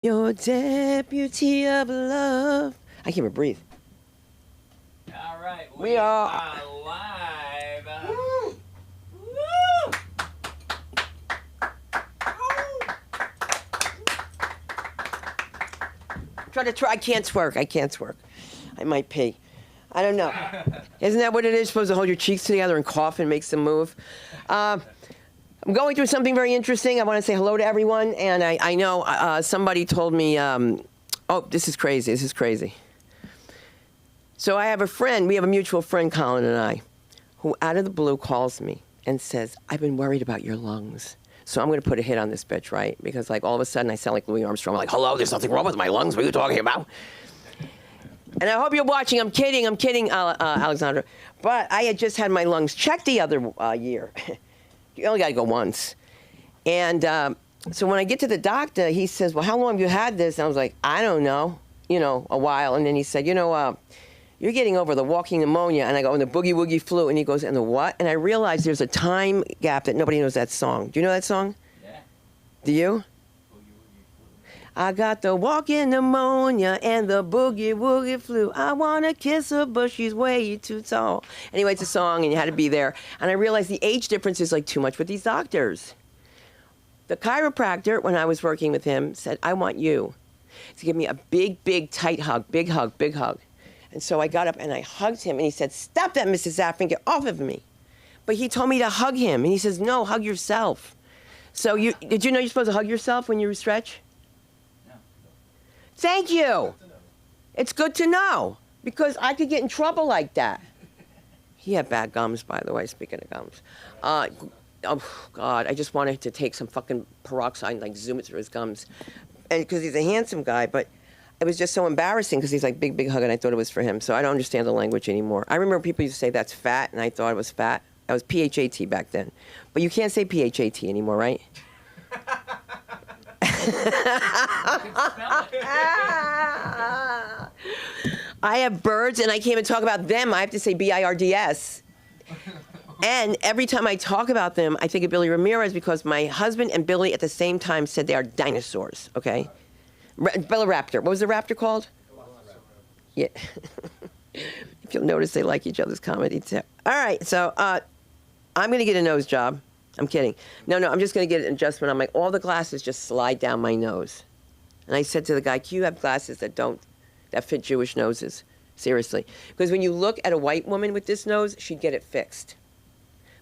Your deputy of love. I can't even breathe. All right, We are live. Woo! Woo! I can't twerk. I can't twerk. I might pee. I don't know. Isn't that what it is? Supposed to hold your cheeks together and cough and make some move? I'm going through something very interesting. I want to say hello to everyone. And I know somebody told me, oh, this is crazy. This is crazy. So I have a friend. We have a mutual friend, Colin and I, who out of the blue calls me and says, I've been worried about your lungs. So I'm going to put a hit on this bitch, right? Because like all of a sudden I sound like Louis Armstrong. I'm like, hello, there's nothing wrong with my lungs. What are you talking about? And I hope you're watching. I'm kidding, Alexandra. But I had just had my lungs checked the other year. You only got to go once. And so when I get to the doctor, he says, well, how long have you had this? And I was like, I don't know, a while. And then he said, you're getting over the walking pneumonia. And I go, and the boogie woogie flu. And he goes, and the what? And I realized there's a time gap that nobody knows that song. Do you know that song? Yeah. Do you? I got the walking pneumonia and the boogie woogie flu. I want to kiss her, but she's way too tall. Anyway, it's a song, and you had to be there. And I realized the age difference is like too much with these doctors. The chiropractor, when I was working with him, said, I want you to give me a big, big, tight hug, big hug, big hug. And so I got up and I hugged him, and he said, stop that, Mrs. Zaffin, get off of me. But he told me to hug him, and he says, no, hug yourself. So did you know you're supposed to hug yourself when you stretch? Thank you. It's good to know, because I could get in trouble like that. He had bad gums, by the way, speaking of gums. Oh, God, I just wanted to take some fucking peroxide and, like, zoom it through his gums. And because he's a handsome guy, but it was just so embarrassing because he's like, big, big hug, and I thought it was for him. So I don't understand the language anymore. I remember people used to say that's fat, and I thought it was fat. That was P-H-A-T back then. But you can't say P-H-A-T anymore, right? I have birds, and I can't even talk about them. I have to say B-I-R-D-S. And every time I talk about them, I think of Billy Ramirez, because my husband and Billy at the same time said they are dinosaurs, okay? Velociraptor. What was the raptor called? Yeah. If you'll notice, they like each other's comedy, too. All right, so I'm going to get a nose job. I'm kidding. No, I'm just going to get an adjustment. I'm like, all the glasses just slide down my nose. And I said to the guy, can you have glasses that fit Jewish noses? Seriously. Because when you look at a white woman with this nose, she'd get it fixed.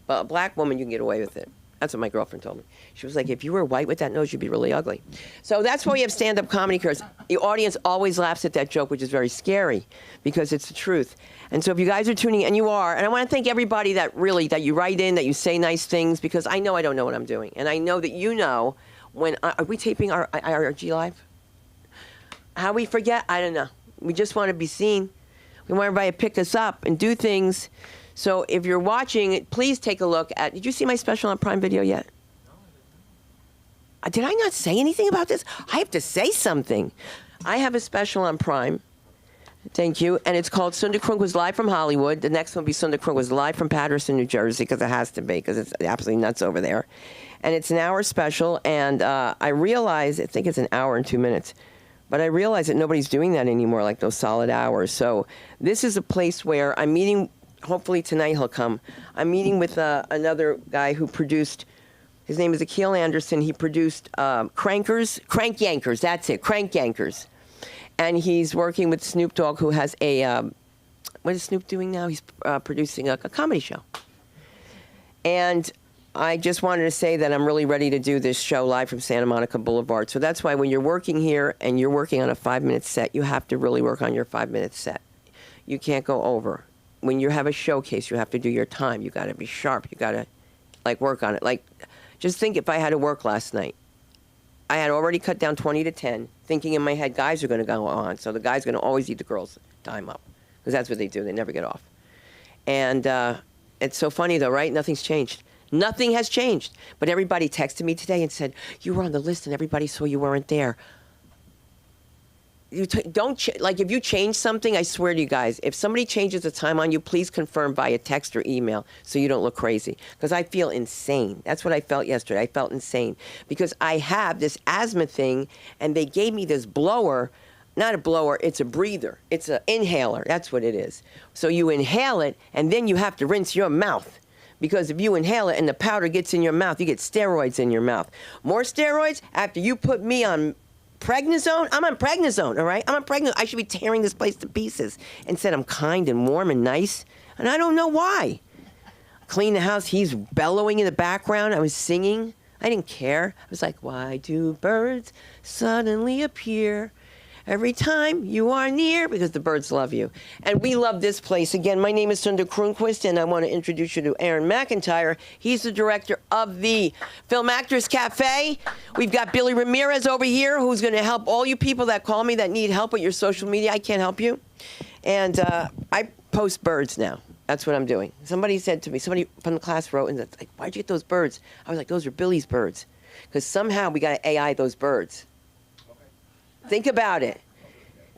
But a black woman, you can get away with it. That's what my girlfriend told me. She was like, if you were white with that nose, you'd be really ugly. So that's why we have stand-up comedy careers. The audience always laughs at that joke, which is very scary, because it's the truth. And so if you guys are tuning in, and you are, and I want to thank everybody that you write in, that you say nice things, because I know I don't know what I'm doing. And I know that you know when, are we taping our IRG Live? How we forget? I don't know. We just want to be seen. We want everybody to pick us up and do things. So if you're watching, please take a look at, did you see my special on Prime Video yet? Did I not say anything about this? I have to say something. I have a special on Prime. Thank you. And it's called Sunda Krung was live from Hollywood. The next one will be Sunda Krung was live from Paterson, New Jersey, because it has to be, because it's absolutely nuts over there. And it's an hour special, and I realize, I think it's an hour and 2 minutes, but I realize that nobody's doing that anymore, like those solid hours. So this is a place where I'm meeting, hopefully tonight he'll come. I'm meeting with another guy who produced, his name is Akil Anderson. He produced Crank Yankers, that's it, Crank Yankers. And he's working with Snoop Dogg, who has what is Snoop doing now? He's producing a comedy show. And I just wanted to say that I'm really ready to do this show live from Santa Monica Boulevard. So that's why when you're working here and you're working on a 5-minute set, you have to really work on your 5-minute set. You can't go over. When you have a showcase, you have to do your time. You got to be sharp. You got to, work on it. Just think if I had to work last night. I had already cut down 20 to 10, thinking in my head, guys are going to go on. So the guy's going to always eat the girls' time up, because that's what they do. They never get off. And it's so funny, though, right? Nothing's changed. Nothing has changed. But everybody texted me today and said, you were on the list and everybody saw you weren't there. don't like if you change something. I swear to you guys, if somebody changes the time on you, please confirm via text or email so you don't look crazy. Because I feel insane. That's what I felt yesterday. I felt insane because I have this asthma thing, and they gave me this blower. Not a blower, it's a breather. It's an inhaler. That's what it is. So you inhale it, and then you have to rinse your mouth. Because if you inhale it and the powder gets in your mouth, you get steroids in your mouth. More steroids after you put me on prednisone. I'm on prednisone, all right? I'm on prednisone. I should be tearing this place to pieces. Instead, I'm kind and warm and nice, and I don't know why. Clean the house. He's bellowing in the background. I was singing. I didn't care. I was like, why do birds suddenly appear every time you are near? Because the birds love you. And we love this place. Again, my name is Sunda Kronquist, and I want to introduce you to Aaron McIntyre. He's the director of the Film Actors Cafe. We've got Billy Ramirez over here, who's going to help all you people that call me that need help with your social media. I can't help you. And I post birds now. That's what I'm doing. Somebody said to me, somebody from the class wrote, and it's like, why'd you get those birds? I was like, those are Billy's birds. Because somehow we got to AI those birds. Think about it.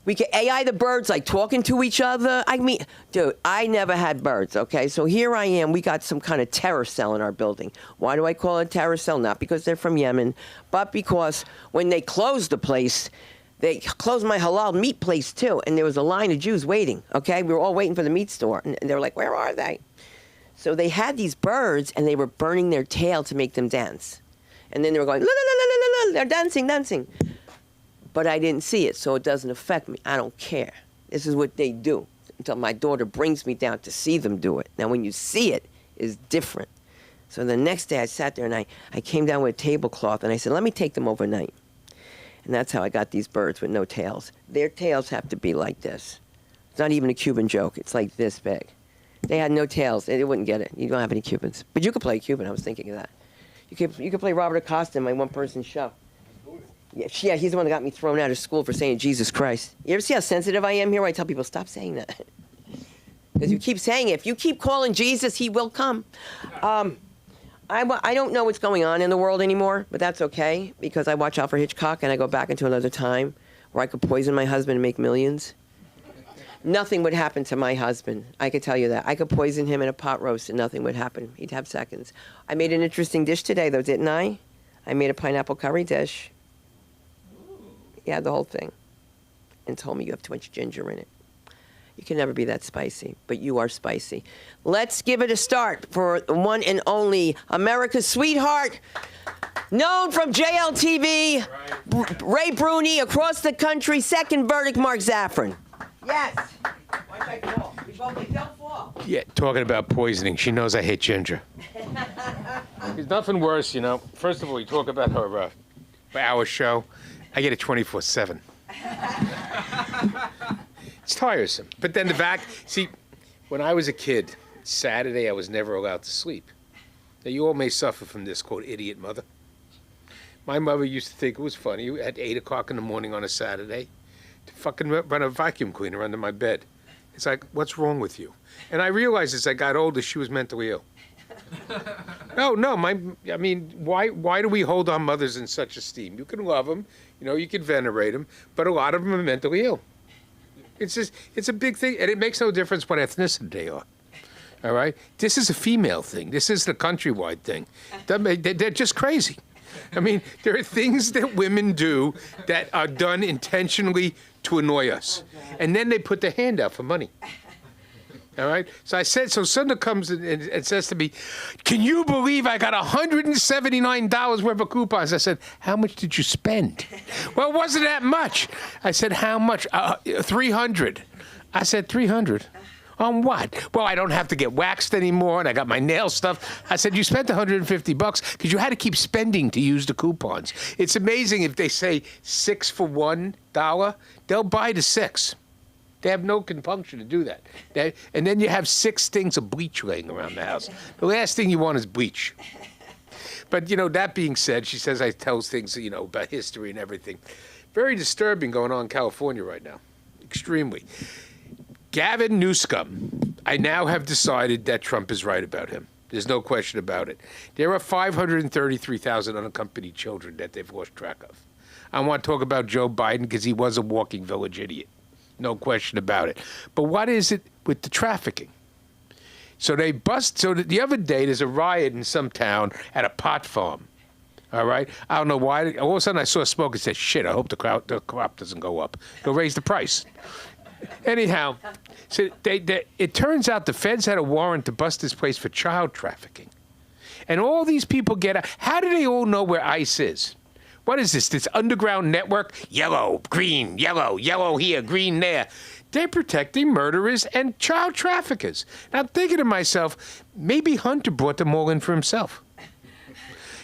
We can AI the birds, like talking to each other. I mean, dude, I never had birds, okay? So here I am. We got some kind of terror cell in our building. Why do I call it a terror cell? Not because they're from Yemen, but because when they closed the place, they closed my halal meat place too, and there was a line of Jews waiting, okay? We were all waiting for the meat store, and they were like, where are they? So they had these birds, and they were burning their tail to make them dance. And then they were going, la, la, la, la, la, la, they're dancing, dancing. But I didn't see it, so it doesn't affect me. I don't care. This is what they do until my daughter brings me down to see them do it. Now, when you see it, it's different. So the next day I sat there and I came down with a tablecloth and I said, let me take them overnight. And that's how I got these birds with no tails. Their tails have to be like this. It's not even a Cuban joke. It's like this big. They had no tails. They wouldn't get it. You don't have any Cubans. But you could play Cuban. I was thinking of that. You could play Robert Acosta in my one-person show. Yeah, he's the one that got me thrown out of school for saying Jesus Christ. You ever see how sensitive I am here? Where I tell people, stop saying that. Because you keep saying it. If you keep calling Jesus, he will come. I don't know what's going on in the world anymore, but that's okay, because I watch Alfred Hitchcock and I go back into another time where I could poison my husband and make millions. Nothing would happen to my husband. I could tell you that. I could poison him in a pot roast and nothing would happen. He'd have seconds. I made an interesting dish today, though, didn't I? I made a pineapple curry dish. Yeah, the whole thing. And told me you have too much ginger in it. You can never be that spicy, but you are spicy. Let's give it a start for the one and only America's sweetheart, known from JLTV, Ray Bruni, across the country, Second Verdict, Mark Zaffron. Yes. Why should I fall? We both don't fall. Yeah, talking about poisoning. She knows I hate ginger. There's nothing worse, you know. First of all, you talk about our show. I get it 24/7. It's tiresome. But then see, when I was a kid, Saturday I was never allowed to sleep. Now, you all may suffer from this, quote, idiot mother. My mother used to think it was funny at 8 o'clock in the morning on a Saturday to fucking run a vacuum cleaner under my bed. It's like, what's wrong with you? And I realized as I got older, she was mentally ill. No, I mean, why do we hold our mothers in such esteem? You can love them, you know, you can venerate them, but a lot of them are mentally ill. It's a big thing, and it makes no difference what ethnicity they are. All right? This is a female thing. This is the countrywide thing. They're just crazy. I mean, there are things that women do that are done intentionally to annoy us. And then they put their hand out for money. All right? So Sunda comes and says to me, can you believe I got $179 worth of coupons? I said, how much did you spend? Well, it wasn't that much. I said, how much? 300. I said, 300? On what? Well, I don't have to get waxed anymore, and I got my nail stuff. I said, you spent $150 because you had to keep spending to use the coupons. It's amazing if they say 6 for $1, they'll buy the 6. They have no compunction to do that. And then you have 6 things of bleach laying around the house. The last thing you want is bleach. But, you know, that being said, she says I tell things, you know, about history and everything. Very disturbing going on in California right now. Extremely. Gavin Newsom, I now have decided that Trump is right about him. There's no question about it. There are 533,000 unaccompanied children that they've lost track of. I want to talk about Joe Biden because he was a walking village idiot. No question about it. But what is it with the trafficking? So they bust. So the other day, there's a riot in some town at a pot farm. All right? I don't know why. All of a sudden, I saw smoke and said, shit, I hope the crop doesn't go up. It'll raise the price. Anyhow, so it turns out the feds had a warrant to bust this place for child trafficking. And all these people get out. How do they all know where ICE is? What is this underground network? Yellow, green, yellow here, green there. They're protecting murderers and child traffickers. Now, I'm thinking to myself, maybe Hunter brought them all in for himself.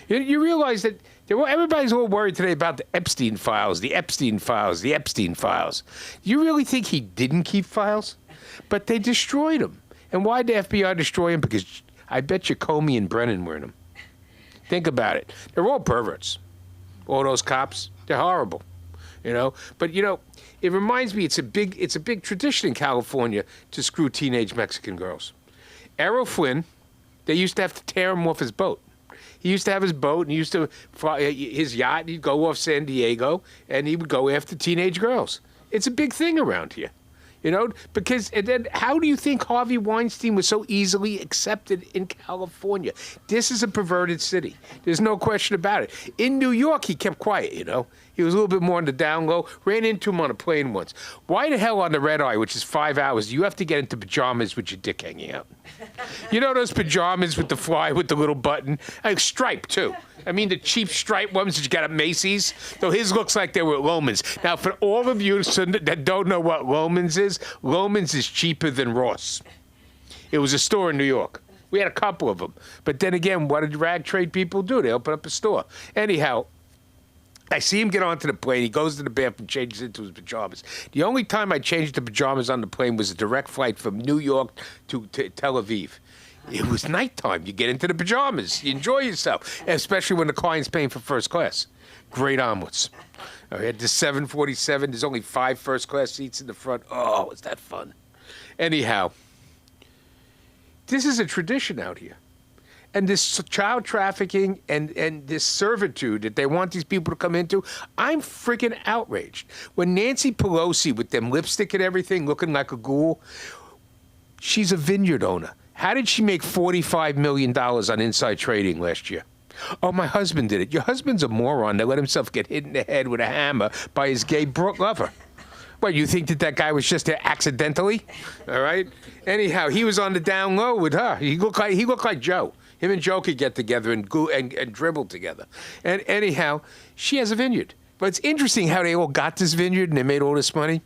You realize that everybody's all worried today about the Epstein files, the Epstein files, the Epstein files. You really think he didn't keep files? But they destroyed them. And why did the FBI destroy them? Because I bet you Comey and Brennan were in them. Think about it. They're all perverts. All those cops, they're horrible. But it reminds me, it's a big tradition in California to screw teenage Mexican girls. Errol Flynn, they used to have to tear him off his boat. He used to have his boat, and he used to fly his yacht, and he'd go off San Diego, and he would go after teenage girls. It's a big thing around here. Because and then how do you think Harvey Weinstein was so easily accepted in California? This is a perverted city. There's no question about it. In New York, he kept quiet, He was a little bit more on the down low. Ran into him on a plane once. Why the hell on the red eye, which is 5 hours, do you have to get into pajamas with your dick hanging out? Those pajamas with the fly with the little button? Striped, too. I mean, the cheap striped ones that you got at Macy's. Though his looks like they were at Loehmann's. Now, for all of you that don't know what Loehmann's is cheaper than Ross. It was a store in New York. We had a couple of them. But then again, what did rag trade people do? They open up a store. Anyhow, I see him get onto the plane. He goes to the bathroom, changes into his pajamas. The only time I changed the pajamas on the plane was a direct flight from New York to Tel Aviv. It was nighttime. You get into the pajamas. You enjoy yourself, especially when the client's paying for first class. Great omelets. I had the 747. There's only 5 first-class seats in the front. Oh, was that fun. Anyhow, this is a tradition out here. And this child trafficking and this servitude that they want these people to come into, I'm freaking outraged. When Nancy Pelosi, with them lipstick and everything, looking like a ghoul, she's a vineyard owner. How did she make $45 million on inside trading last year? Oh, my husband did it. Your husband's a moron that let himself get hit in the head with a hammer by his gay lover. What, you think that guy was just there accidentally? All right? Anyhow, he was on the down low with her. He looked like Joe. Him and Joe could get together and dribble together. And anyhow, she has a vineyard. But it's interesting how they all got this vineyard and they made all this money.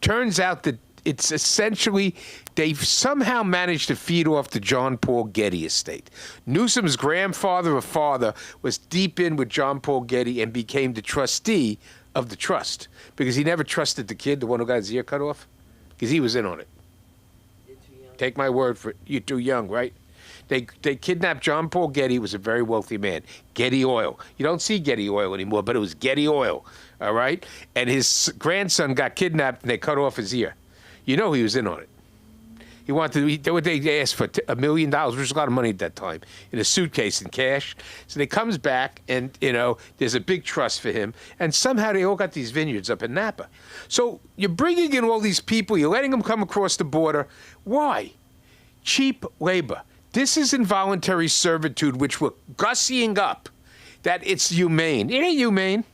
Turns out that it's essentially, they've somehow managed to feed off the John Paul Getty estate. Newsom's grandfather or father was deep in with John Paul Getty and became the trustee of the trust because he never trusted the kid, the one who got his ear cut off, because he was in on it. Take my word for it. You're too young, right? They kidnapped John Paul Getty, who was a very wealthy man. Getty Oil. You don't see Getty Oil anymore, but it was Getty Oil, all right? And his grandson got kidnapped and they cut off his ear. He was in on it. He wanted they asked for $1 million, which was a lot of money at that time, in a suitcase in cash. So he comes back, and there's a big trust for him, and somehow they all got these vineyards up in Napa. So you're bringing in all these people, you're letting them come across the border. Why? Cheap labor. This is involuntary servitude, which we're gussying up that it's humane. It ain't humane.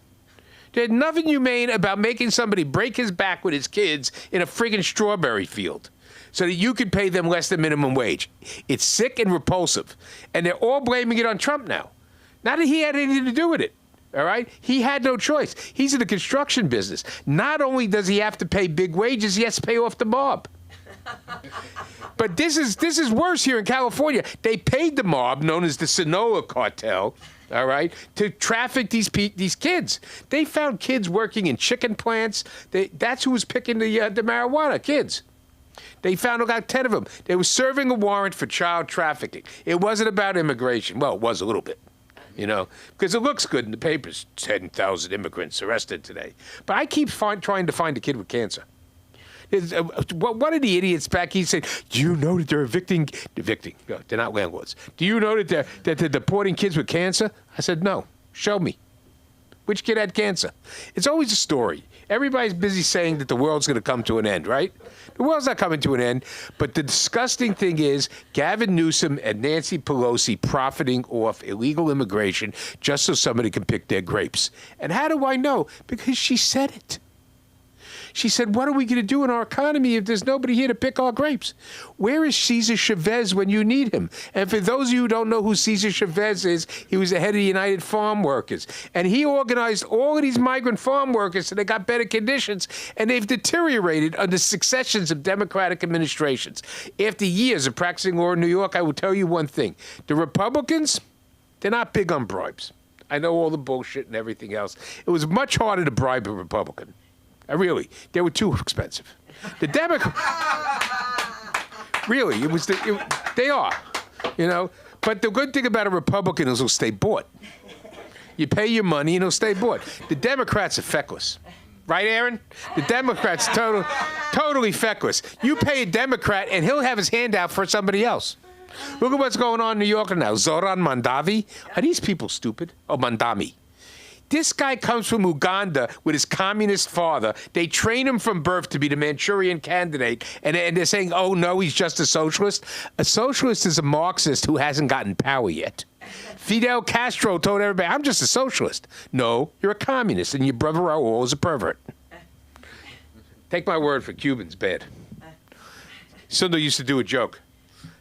There's nothing humane about making somebody break his back with his kids in a friggin' strawberry field so that you can pay them less than minimum wage. It's sick and repulsive. And they're all blaming it on Trump now. Not that he had anything to do with it, all right? He had no choice. He's in the construction business. Not only does he have to pay big wages, he has to pay off the mob. But this is worse here in California. They paid the mob, known as the Sinaloa cartel, all right, to traffic these kids. They found kids working in chicken plants. That's who was picking the marijuana, kids. They found about 10 of them. They were serving a warrant for child trafficking. It wasn't about immigration. Well, it was a little bit, because it looks good in the papers. 10,000 immigrants arrested today. But I keep trying to find a kid with cancer. One of the idiots back, he said, do you know that they're evicting? No, they're not landlords. Do you know that they're deporting kids with cancer? I said, no. Show me. Which kid had cancer? It's always a story. Everybody's busy saying that the world's going to come to an end, right? The world's not coming to an end. But the disgusting thing is Gavin Newsom and Nancy Pelosi profiting off illegal immigration just so somebody can pick their grapes. And how do I know? Because she said it. She said, what are we going to do in our economy if there's nobody here to pick our grapes? Where is Cesar Chavez when you need him? And for those of you who don't know who Cesar Chavez is, he was the head of the United Farm Workers. And he organized all of these migrant farm workers so they got better conditions. And they've deteriorated under successions of Democratic administrations. After years of practicing law in New York, I will tell you one thing. The Republicans, they're not big on bribes. I know all the bullshit and everything else. It was much harder to bribe a Republican. Really, they were too expensive. The Democrats, really, they are, you know. But the good thing about a Republican is he'll stay bought. You pay your money and he'll stay bought. The Democrats are feckless. Right, Aaron? The Democrats totally feckless. You pay a Democrat and he'll have his hand out for somebody else. Look at what's going on in New York now. Zoran Mandavi. Are these people stupid? Oh, Mandami. This guy comes from Uganda with his communist father. They train him from birth to be the Manchurian candidate. And they're saying, oh, no, he's just a socialist. A socialist is a Marxist who hasn't gotten power yet. Fidel Castro told everybody, I'm just a socialist. No, you're a communist, and your brother Raul is a pervert. Take my word for Cubans, bad. Sundar used to do a joke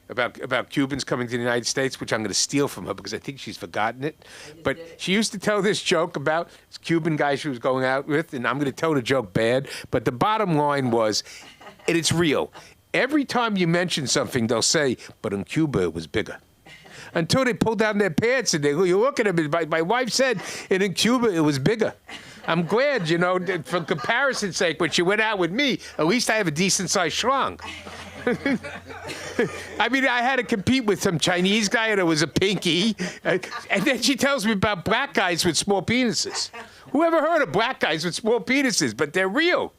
about Cubans coming to the United States, which I'm going to steal from her because I think she's forgotten it. But she used to tell this joke about this Cuban guy she was going out with, and I'm going to tell the joke bad. But the bottom line was, and it's real, every time you mention something, they'll say, but in Cuba it was bigger. Until they pull down their pants and you look at them, and my wife said, and in Cuba it was bigger. I'm glad, you know, for comparison's sake, when she went out with me, at least I have a decent-sized schlong. I mean, I had to compete with some Chinese guy, and it was a pinky. And then she tells me about black guys with small penises. Who ever heard of black guys with small penises? But they're real.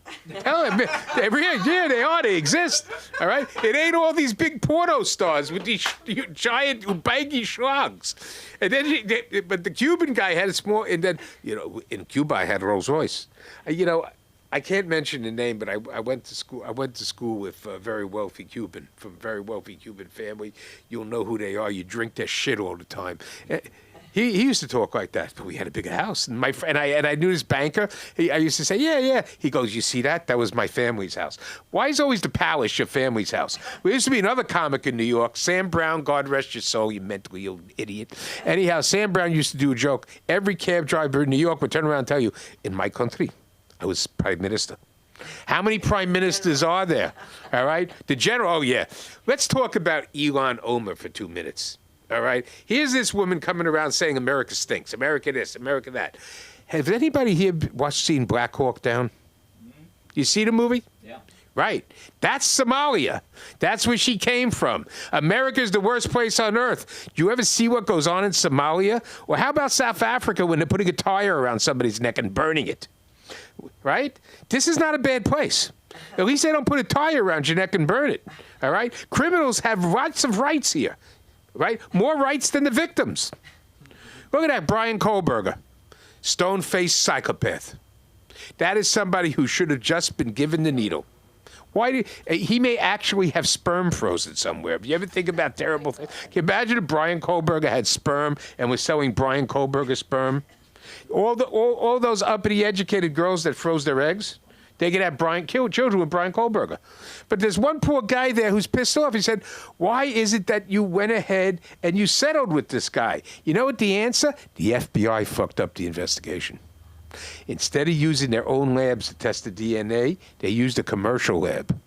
Hell, they're real. Yeah, they are. They exist. All right? It ain't all these big porno stars with these giant baggy schlongs. And then, but the Cuban guy had a small, and then, you know, in Cuba I had a Rolls Royce. You know, I can't mention the name, but I went to school. I went to school with a very wealthy Cuban from a very wealthy Cuban family. You'll know who they are. You drink their shit all the time. He used to talk like that, but we had a bigger house. And I knew this banker. I used to say, yeah. He goes, you see that? That was my family's house. Why is always the palace your family's house? There used to be another comic in New York, Sam Brown, God rest your soul, you mentally ill idiot. Anyhow, Sam Brown used to do a joke. Every cab driver in New York would turn around and tell you, in my country, I was prime minister. How many prime ministers are there? All right? The general, oh, yeah. Let's talk about Ilhan Omar for 2 minutes. All right? Here's this woman coming around saying America stinks, America this, America that. Has anybody here seen Black Hawk Down? You see the movie? Yeah. Right. That's Somalia. That's where she came from. America's the worst place on earth. Do you ever see what goes on in Somalia? Or how about South Africa when they're putting a tire around somebody's neck and burning it? Right? This is not a bad place. At least they don't put a tire around your neck and burn it. All right? Criminals have lots of rights here. Right? More rights than the victims. Look at that, Brian Kohlberger. Stone-faced psychopath. That is somebody who should have just been given the needle. He may actually have sperm frozen somewhere. If you ever think about terrible things, can you imagine if Brian Kohlberger had sperm and was selling Brian Kohlberger sperm? All those uppity educated girls that froze their eggs, they could have children with Brian Kohlberger. But there's one poor guy there who's pissed off. He said, why is it that you went ahead and you settled with this guy? You know what the answer? The FBI fucked up the investigation. Instead of using their own labs to test the DNA, they used a commercial lab.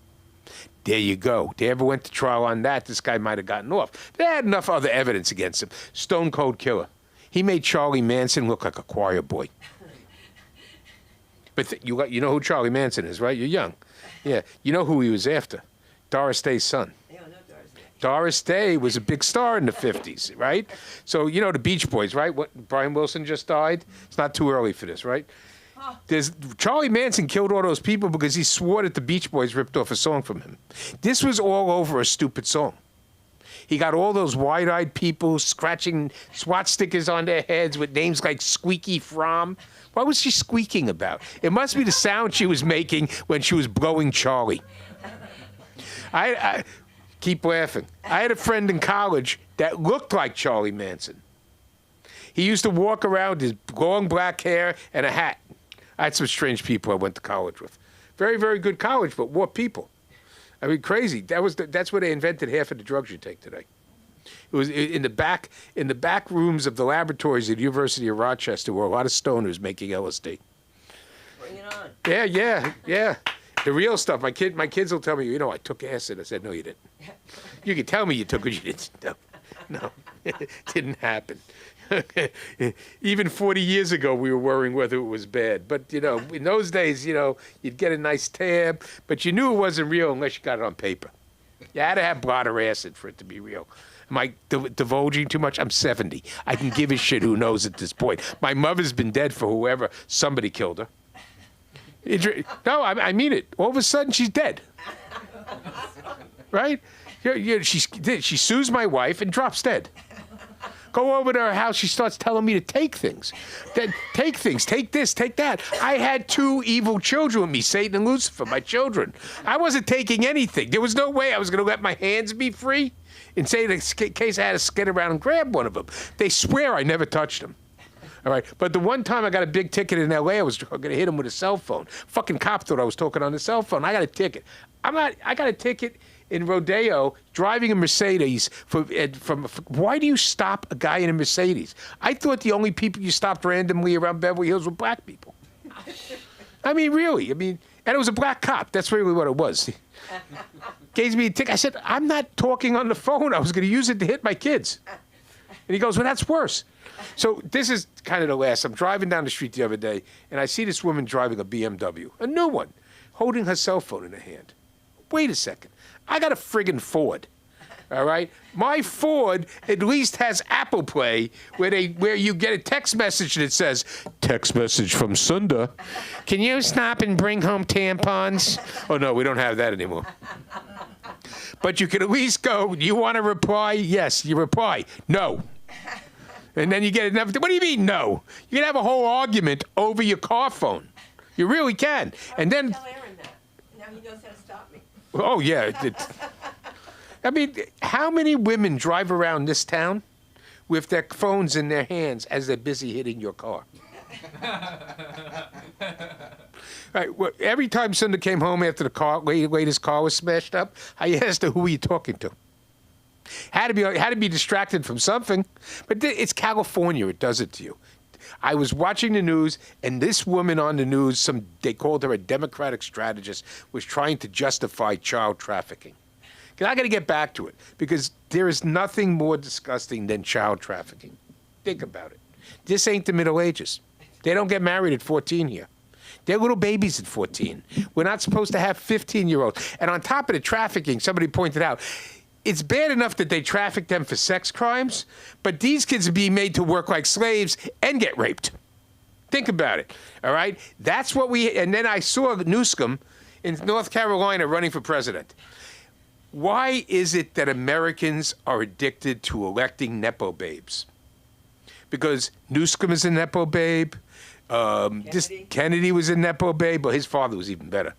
There you go. They ever went to trial on that, this guy might have gotten off. They had enough other evidence against him. Stone cold killer. He made Charlie Manson look like a choir boy. But you know who Charlie Manson is, right? You're young. Yeah. You know who he was after? Doris Day's son. Doris Day was a big star in the 50s, right? So, you know the Beach Boys, right? What, Brian Wilson just died? It's not too early for this, right? Charlie Manson killed all those people because he swore that the Beach Boys ripped off a song from him. This was all over a stupid song. He got all those wide-eyed people scratching SWAT stickers on their heads with names like Squeaky Fromm. What was she squeaking about? It must be the sound she was making when she was blowing Charlie. I keep laughing. I had a friend in college that looked like Charlie Manson. He used to walk around with his long black hair and a hat. I had some strange people I went to college with. Very, very good college, but what people? I mean, crazy. That's where they invented half of the drugs you take today. It was in the back rooms of the laboratories at the University of Rochester, were a lot of stoners making LSD. Bring it on. Yeah. The real stuff. My kids will tell me, I took acid. I said, no, you didn't. You can tell me you took it, you didn't. No, it didn't happen. Even 40 years ago, we were worrying whether it was bad. But, in those days, you'd get a nice tab, but you knew it wasn't real unless you got it on paper. You had to have bladder acid for it to be real. Am I divulging too much? I'm 70. I can give a shit who knows at this point. My mother's been dead for whoever. Somebody killed her. No, I mean it. All of a sudden, she's dead. Right? She sues my wife and drops dead. Go over to her house, she starts telling me to take things. Take things, take this, take that. I had 2 evil children with me, Satan and Lucifer, my children. I wasn't taking anything. There was no way I was going to let my hands be free in case I had to skid around and grab one of them. They swear I never touched them. All right, but the one time I got a big ticket in L.A., I was going to hit him with a cell phone. Fucking cop thought I was talking on the cell phone. I got a ticket. I got a ticket in Rodeo driving a Mercedes why do you stop a guy in a Mercedes? I thought the only people you stopped randomly around Beverly Hills were black people. I mean, really. And it was a black cop. That's really what it was. Gave me a ticket. I said, I'm not talking on the phone. I was going to use it to hit my kids. And he goes, well, that's worse. So this is kind of the last. I'm driving down the street the other day, and I see this woman driving a BMW, a new one, holding her cell phone in her hand. Wait a second. I got a friggin' Ford, all right? My Ford at least has Apple Play where you get a text message that says, text message from Sunda. Can you stop and bring home tampons? Oh, no, we don't have that anymore. But you can at least go, you want to reply? Yes, you reply. No. And then you get another, what do you mean no? You can have a whole argument over your car phone. You really can. And then... Tell Aaron that. Now he knows how to stop me. Oh, yeah. How many women drive around this town with their phones in their hands as they're busy hitting your car? Right, well, every time Sunda came home after the latest car was smashed up, I asked her, who are you talking to? Had to be distracted from something. But it's California. It does it to you. I was watching the news, and this woman on the news, they called her a Democratic strategist, was trying to justify child trafficking. I got to get back to it, because there is nothing more disgusting than child trafficking. Think about it. This ain't the Middle Ages. They don't get married at 14 here. They're little babies at 14. We're not supposed to have 15-year-olds. And on top of the trafficking, somebody pointed out, it's bad enough that they traffic them for sex crimes, but these kids are being made to work like slaves and get raped. Think about it, all right? That's what and then I saw Newsom in North Carolina running for president. Why is it that Americans are addicted to electing Nepo babes? Because Newsom is a Nepo babe. Kennedy was a Nepo babe, but his father was even better.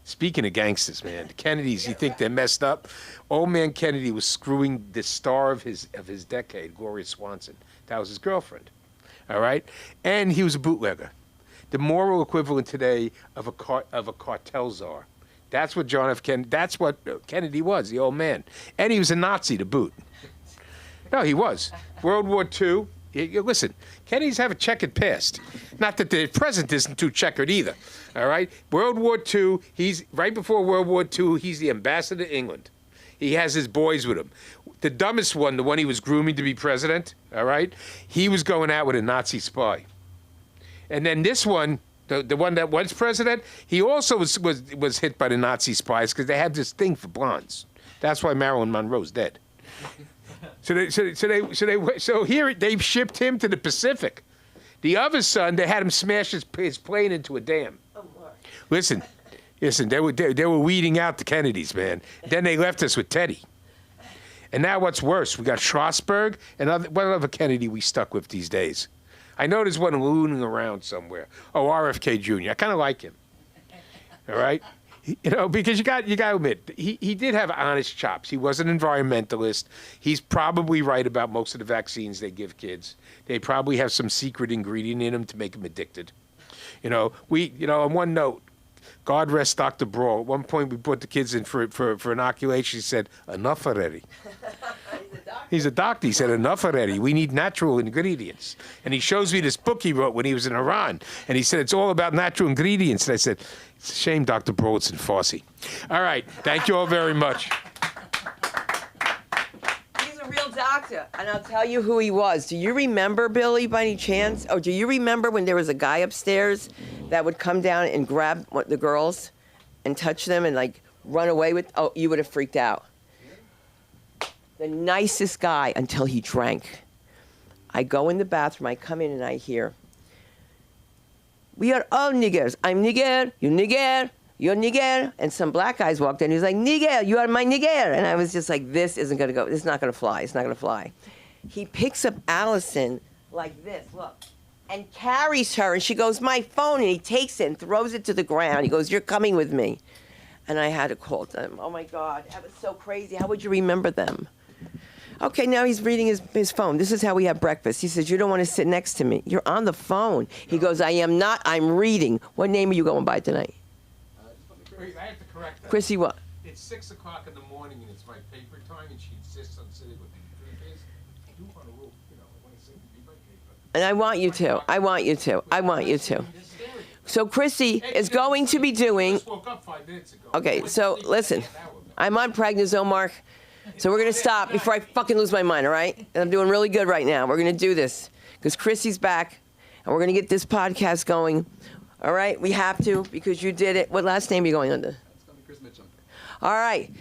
Speaking of gangsters, man, the Kennedys, you think they're messed up? Old man Kennedy was screwing the star of his decade, Gloria Swanson. That was his girlfriend, all right? And he was a bootlegger. The moral equivalent today of a cartel czar. That's what John F. Kennedy, that's what Kennedy was, the old man. And he was a Nazi to boot. No, he was. World War II. Listen, Kennedys have a checkered past. Not that the present isn't too checkered either. All right? World War II, right before World War II, he's the ambassador to England. He has his boys with him. The dumbest one, the one he was grooming to be president, all right? He was going out with a Nazi spy. And then this one, the one that was president, he also was hit by the Nazi spies because they had this thing for blondes. That's why Marilyn Monroe's dead. So here they shipped him to the Pacific. The other son, they had him smash his plane into a dam. Oh, Lord. Listen, they were weeding out the Kennedys, man. Then they left us with Teddy. And now what's worse, we got Schlossberg and what other Kennedy we stuck with these days? I know there's one looning around somewhere. Oh, RFK Jr. I kind of like him. All right? You know, because you got to admit, he did have honest chops. He was an environmentalist. He's probably right about most of the vaccines they give kids. They probably have some secret ingredient in them to make them addicted. On one note, God rest Dr. Brawl. At one point, we put the kids in for inoculation. He said, enough already. He's a doctor. He said, enough already. We need natural ingredients. And he shows me this book he wrote when he was in Iran. And he said, it's all about natural ingredients. And I said, it's a shame, Dr. Brawl, it's in Farsi. All right. Thank you all very much. He's a real doctor. And I'll tell you who he was. Do you remember, Billy, by any chance? Or do you remember when there was a guy upstairs that would come down and grab the girls and touch them and, like, run away with? Oh, you would have freaked out. The nicest guy until he drank. I go in the bathroom, I come in and I hear, we are all niggers. I'm nigger, you're nigger. And some black guys walked in, he was like, nigger, you are my nigger. And I was just like, this isn't gonna go, this is not gonna fly, it's not gonna fly. He picks up Allison like this, look, and carries her, and she goes, my phone, and he takes it and throws it to the ground. He goes, you're coming with me. And I had to call them. Oh my God, that was so crazy. How would you remember them? Okay, now he's reading his phone. This is how we have breakfast. He says, you don't want to sit next to me. You're on the phone. He goes, I am not. I'm reading. What name are you going by tonight? I have to correct that. Chrissy what? It's 6 o'clock in the morning and it's my paper time and she insists on sitting with me. The truth is, I do want to rule, I want to sit and read my paper. And I want you to. I want you to. I want you to. So Chrissy is going to be doing. I just woke up 5 minutes ago. Okay, so listen. I'm on prednisone, Mark. So we're going to stop before I fucking lose my mind, all right? And I'm doing really good right now. We're going to do this because Chrissy's back, and we're going to get this podcast going. All right? We have to because you did it. What last name are you going under? It's going to be Chris Mitchum. All right.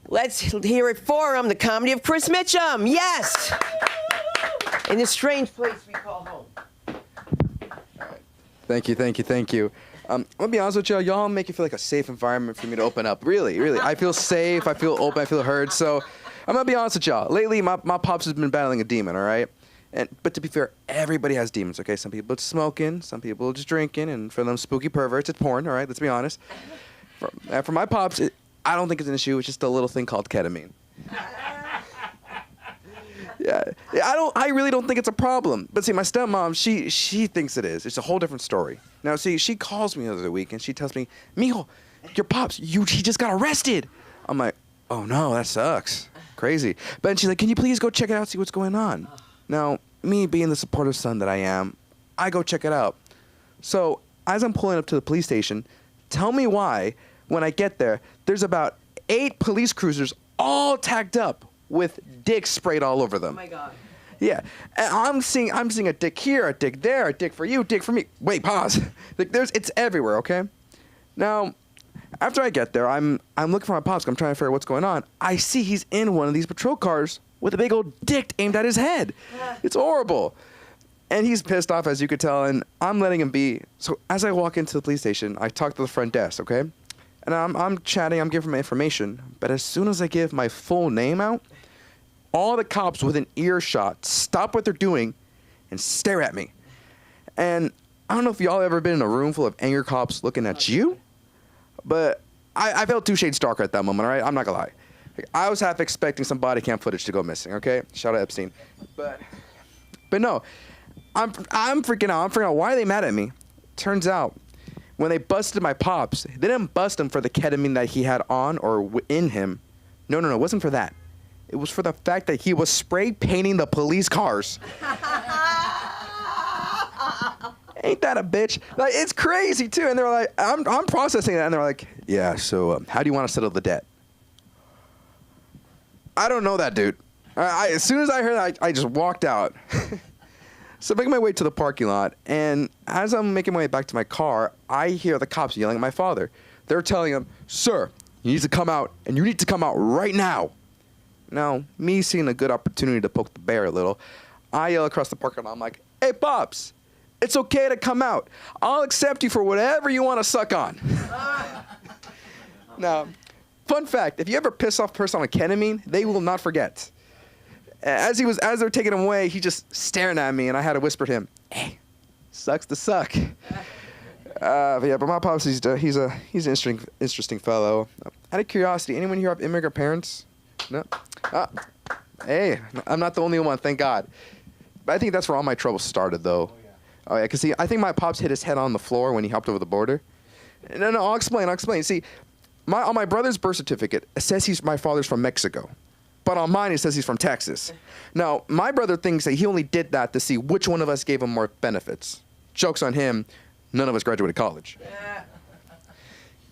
Let's hear it for him, the comedy of Chris Mitchum. Yes! In this strange place we call home. Thank you. I'm going to be honest with y'all make it feel like a safe environment for me to open up. Really. I feel safe, I feel open, I feel heard. So I'm going to be honest with y'all. Lately, my pops has been battling a demon, all right? But to be fair, everybody has demons, okay? Some people it's smoking, some people just drinking, and for them spooky perverts, it's porn, all right? Let's be honest. For my pops, I don't think it's an issue. It's just a little thing called ketamine. Yeah, I really don't think it's a problem. But see, my stepmom, she thinks it is. It's a whole different story. Now, see, she calls me the other week and she tells me, Mijo, your pops, he just got arrested. I'm like, oh no, that sucks. Crazy. But then she's like, can you please go check it out, see what's going on? Now, me being the supportive son that I am, I go check it out. So, as I'm pulling up to the police station, tell me why, when I get there, there's about 8 police cruisers all tagged up with dicks sprayed all over them. Oh my God. Yeah, and I'm seeing a dick here, a dick there, a dick for you, dick for me. Wait, pause. Like it's everywhere. Okay. Now, after I get there, I'm looking for my pops. I'm trying to figure out what's going on. I see he's in one of these patrol cars with a big old dick aimed at his head. It's horrible, and he's pissed off, as you could tell. And I'm letting him be. So as I walk into the police station, I talk to the front desk. Okay, and I'm chatting. I'm giving my information. But as soon as I give my full name out, all the cops within earshot stop what they're doing and stare at me. And I don't know if y'all ever been in a room full of angry cops looking at you, but I felt 2 shades darker at that moment, all right? I'm not gonna lie. Like, I was half expecting some body cam footage to go missing, okay? Shout out Epstein. But no, I'm freaking out. I'm freaking out. Why are they mad at me? Turns out, when they busted my pops, they didn't bust him for the ketamine that he had on or in him. No, it wasn't for that. It was for the fact that he was spray painting the police cars. Ain't that a bitch? Like, it's crazy too. And they're like, I'm processing that, and they're like, yeah. So how do you want to settle the debt? I don't know that, dude. As soon as I heard that, I just walked out. So I'm making my way to the parking lot, and as I'm making my way back to my car, I hear the cops yelling at my father. They're telling him, "Sir, you need to come out, and you need to come out right now." Now, me seeing a good opportunity to poke the bear a little, I yell across the parking lot. I'm like, "Hey, Pops, it's okay to come out. I'll accept you for whatever you want to suck on." Now, Fun fact: if you ever piss off a person on ketamine, they will not forget. As they're taking him away, he just staring at me, and I had to whisper to him, "Hey, sucks to suck." But my pops, he's an interesting fellow. Out of curiosity, anyone here have immigrant parents? No. Hey, I'm not the only one, thank God. But I think that's where all my trouble started, though. Oh yeah, because I think my pops hit his head on the floor when he hopped over the border. No, I'll explain. See, on my brother's birth certificate, it says my father's from Mexico. But on mine, it says he's from Texas. Now, my brother thinks that he only did that to see which one of us gave him more benefits. Joke's on him. None of us graduated college.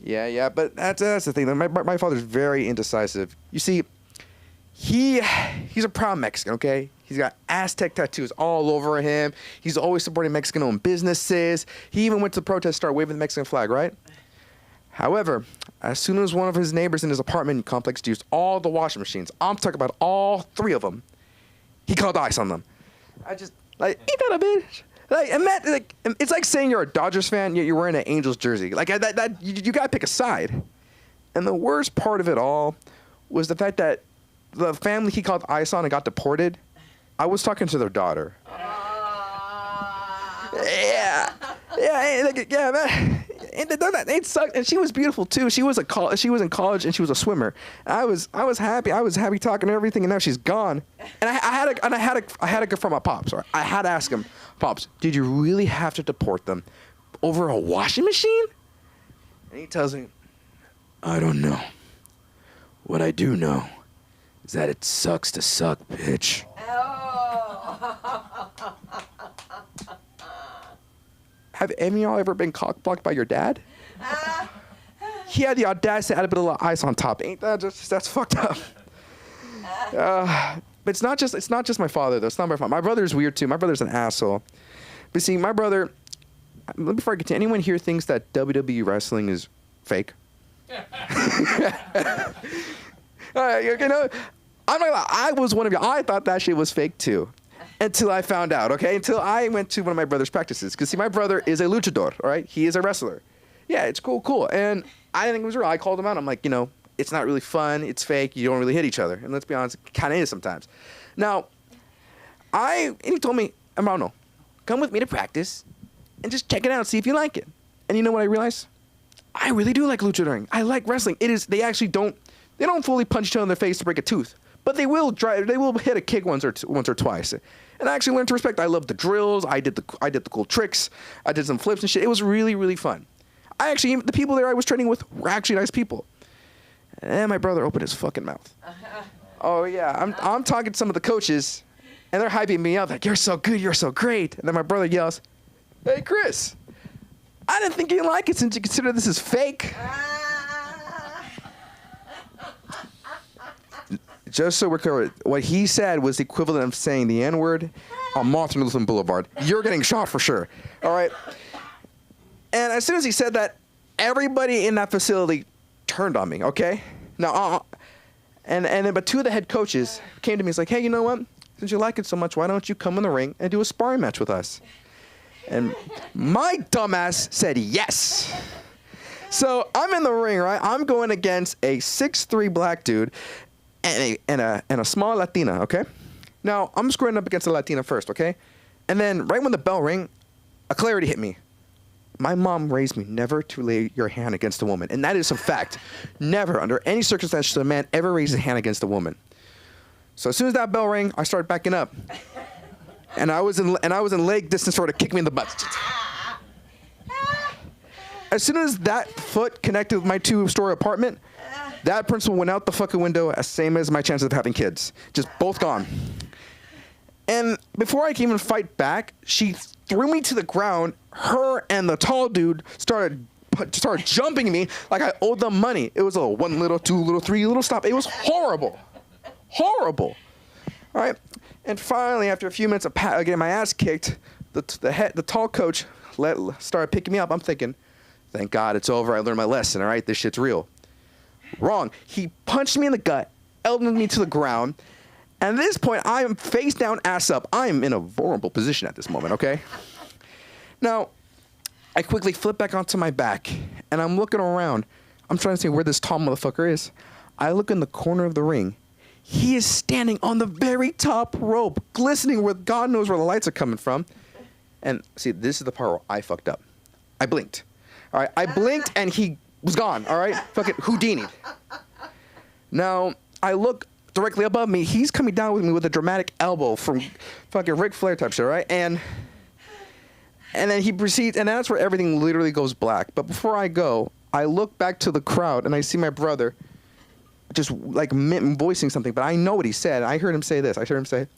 Yeah, but that's the thing. My father's very indecisive. You see, he's a proud Mexican, okay? He's got Aztec tattoos all over him. He's always supporting Mexican-owned businesses. He even went to the protest, started waving the Mexican flag, right? However, as soon as one of his neighbors in his apartment complex used all the washing machines, I'm talking about all 3 of them, he called ice on them. I just, ain't that a bitch? It's like saying you're a Dodgers fan, yet you're wearing an Angels jersey. You gotta pick a side. And the worst part of it all was the fact that the family he called ice on and got deported, I was talking to their daughter. Yeah, man. It sucked, and she was beautiful too. She was in college, and she was a swimmer. I was happy. I was happy talking to everything, and now she's gone. And I had to confront my pops. Right? I had to ask him, Pops, did you really have to deport them over a washing machine? And he tells me, I don't know. What I do know is that it sucks to suck, bitch. Have any of y'all ever been cock-blocked by your dad? He had the audacity to add a bit of ice on top. Ain't that that's fucked up? But it's not just my father though. It's not my father. My brother's weird too. My brother's an asshole. But see, my brother. Before I get to anyone here thinks that WWE wrestling is fake. You know, I'm not gonna lie, I was one of you. I thought that shit was fake too. Until I found out, okay? Until I went to one of my brother's practices. Because, see, my brother is a luchador, all right? He is a wrestler. Yeah, it's cool. And I didn't think it was real. I called him out. I'm like, it's not really fun. It's fake. You don't really hit each other. And let's be honest, it kind of is sometimes. Now, and he told me, Amano, come with me to practice and just check it out and see if you like it. And you know what I realized? I really do like luchadoring. I like wrestling. They don't fully punch each other in the face to break a tooth. But they will hit a kick once or twice. And I actually learned to respect. I love the drills. I did the cool tricks. I did some flips and shit. It was really, really fun. The people there I was training with were actually nice people. And my brother opened his fucking mouth. Oh yeah, I'm talking to some of the coaches, and they're hyping me up like, "You're so good, you're so great." And then my brother yells, "Hey Chris, I didn't think you'd like it since you consider this is fake." Just so we're clear, what he said was the equivalent of saying the N-word on Martin Luther Boulevard. You're getting shot for sure. All right. And as soon as he said that, everybody in that facility turned on me. Okay. Now, but 2 of the head coaches came to me. He's like, "Hey, you know what? Since you like it so much, why don't you come in the ring and do a sparring match with us?" And my dumbass said yes. So I'm in the ring, right? I'm going against a 6'3" black dude. And a small Latina, okay? Now, I'm squaring up against a Latina first, okay? And then right when the bell rang, a clarity hit me. My mom raised me never to lay your hand against a woman. And that is a fact. Never, under any circumstance, should a man ever raise his hand against a woman. So as soon as that bell rang, I started backing up. And I was in leg distance for her to kick me in the butt. As soon as that foot connected with my 2-story apartment, that principal went out the fucking window, as same as my chances of having kids. Just both gone. And before I can even fight back, she threw me to the ground. Her and the tall dude started jumping me like I owed them money. It was a 1 little, 2 little, 3 little stop. It was horrible. Horrible. All right. And finally, after a few minutes of getting my ass kicked, the tall coach started picking me up. I'm thinking, thank God it's over. I learned my lesson. All right. This shit's real. Wrong. He punched me in the gut, elbowed me to the ground, and at this point, I am face down, ass up. I am in a vulnerable position at this moment, okay? Now, I quickly flip back onto my back, and I'm looking around. I'm trying to see where this tall motherfucker is. I look in the corner of the ring. He is standing on the very top rope, glistening where God knows where the lights are coming from. And see, this is the part where I fucked up. I blinked. All right, I blinked and he was gone. All right, fucking Houdini. Now I look directly above me. He's coming down with me with a dramatic elbow from fucking Ric Flair type shit, right? And then he proceeds, and that's where everything literally goes black. But before I go, I look back to the crowd and I see my brother just like voicing something, but I know what he said. I heard him say this. I heard him say,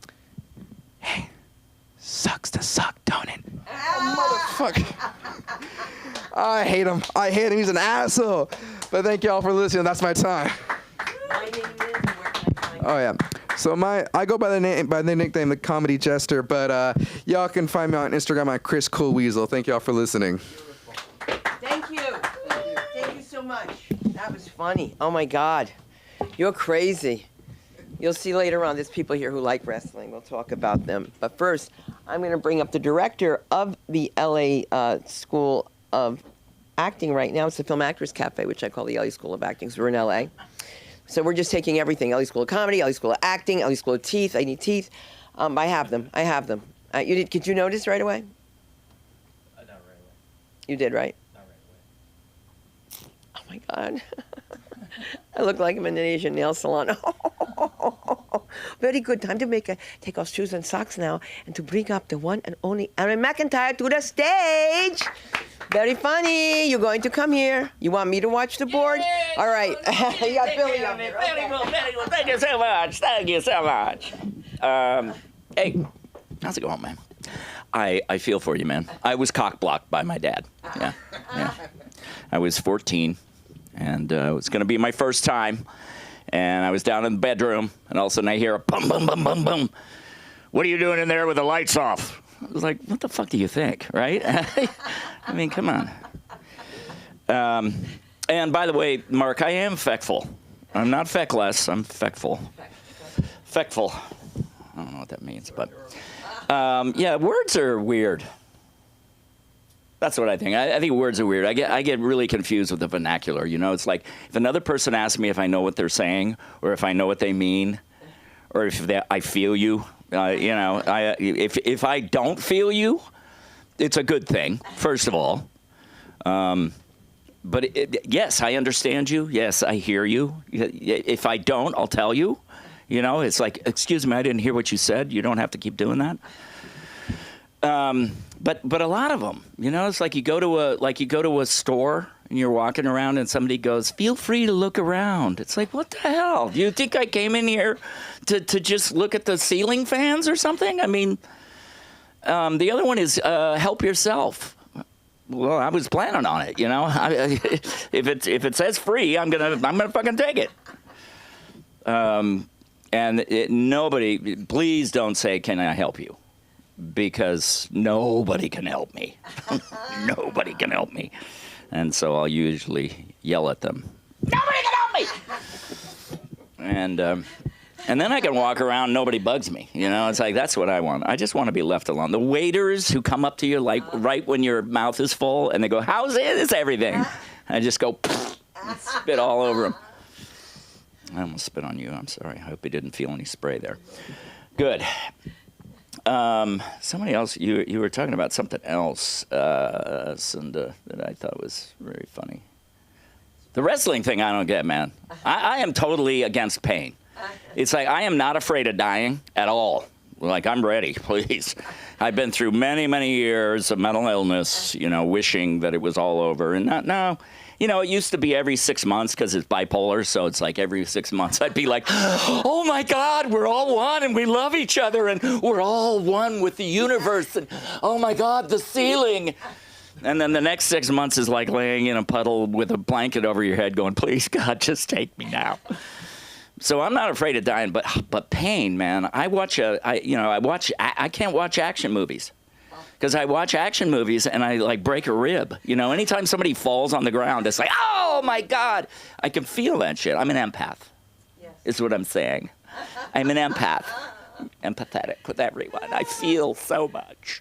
"Hey, sucks to suck, don't it?" Oh, motherfucker. I hate him. I hate him. He's an asshole. But thank y'all for listening. That's my time. My name is, and where can I find you? Oh yeah. So I go by the nickname the Comedy Jester, but y'all can find me on Instagram at Chris Cool Weasel. Thank y'all for listening. Thank you. Thank you so much. That was funny. Oh my God. You're crazy. You'll see later on there's people here who like wrestling. We'll talk about them. But first, I'm going to bring up the director of the LA School of Acting right now. It's the Film Actors Cafe, which I call the LA School of Acting, because we're in LA. So we're just taking everything. LA School of Comedy, LA School of Acting, LA School of Teeth. I need teeth. I have them. Could you notice right away? Not right away. You did, right? Not right away. Oh my God. I look like I'm in an Asian nail salon. Very good. Time to take off shoes and socks now and to bring up the one and only Aaron McIntyre to the stage. Very funny. You're going to come here. You want me to watch the board? All right. You got Billy up there. Very good. Thank you so much. Thank you so much. Hey, how's it going, man? I feel for you, man. I was cock-blocked by my dad. Yeah. I was 14, and it was going to be my first time, and I was down in the bedroom, and all of a sudden I hear a bum, bum, bum, bum, bum. What are you doing in there with the lights off? I was like, what the fuck do you think, right? I mean, come on. And by the way, Mark, I am feckful. I'm not feckless. I'm feckful. Feckful. I don't know what that means, but yeah, words are weird. That's what I think. I think words are weird. I get really confused with the vernacular. You know, it's like if another person asks me if I know what they're saying or if I know what they mean, or if I feel you. You know, if I don't feel you, it's a good thing. First of all. But yes, I understand you. Yes, I hear you. If I don't, I'll tell you. You know, it's like, excuse me, I didn't hear what you said. You don't have to keep doing that. But a lot of them, you know, it's like you go to a store and you're walking around and somebody goes, feel free to look around. It's like, what the hell? Do you think I came in here to just look at the ceiling fans or something? I mean, the other one is help yourself. Well, I was planning on it, you know. If it says free, I'm gonna fucking take it. And nobody, please don't say, can I help you? Because nobody can help me. Nobody can help me. And so I'll usually yell at them, nobody can help me! And then I can walk around, nobody bugs me. You know, it's like, that's what I want. I just want to be left alone. The waiters who come up to you, like, right when your mouth is full, and they go, how's it? It's everything. I just go, and spit all over them. I almost spit on you. I'm sorry. I hope you didn't feel any spray there. Good. Somebody else, you were talking about something else, Sunda, that I thought was very funny. The wrestling thing I don't get, man. I am totally against pain. It's like I am not afraid of dying at all. Like, I'm ready, please. I've been through many, many years of mental illness, you know, wishing that it was all over. And now, you know, it used to be every 6 months because it's bipolar. So it's like every 6 months I'd be like, oh, my God, we're all one and we love each other and we're all one with the universe. And, oh, my God, the ceiling. And then the next 6 months is like laying in a puddle with a blanket over your head going, please, God, just take me now. So I'm not afraid of dying, but pain, man. I can't watch action movies because I watch action movies and I like break a rib. You know, anytime somebody falls on the ground, it's like, oh my God, I can feel that shit. I'm an empath. Yes. Is what I'm saying. I'm an empath. Empathetic with everyone. I feel so much.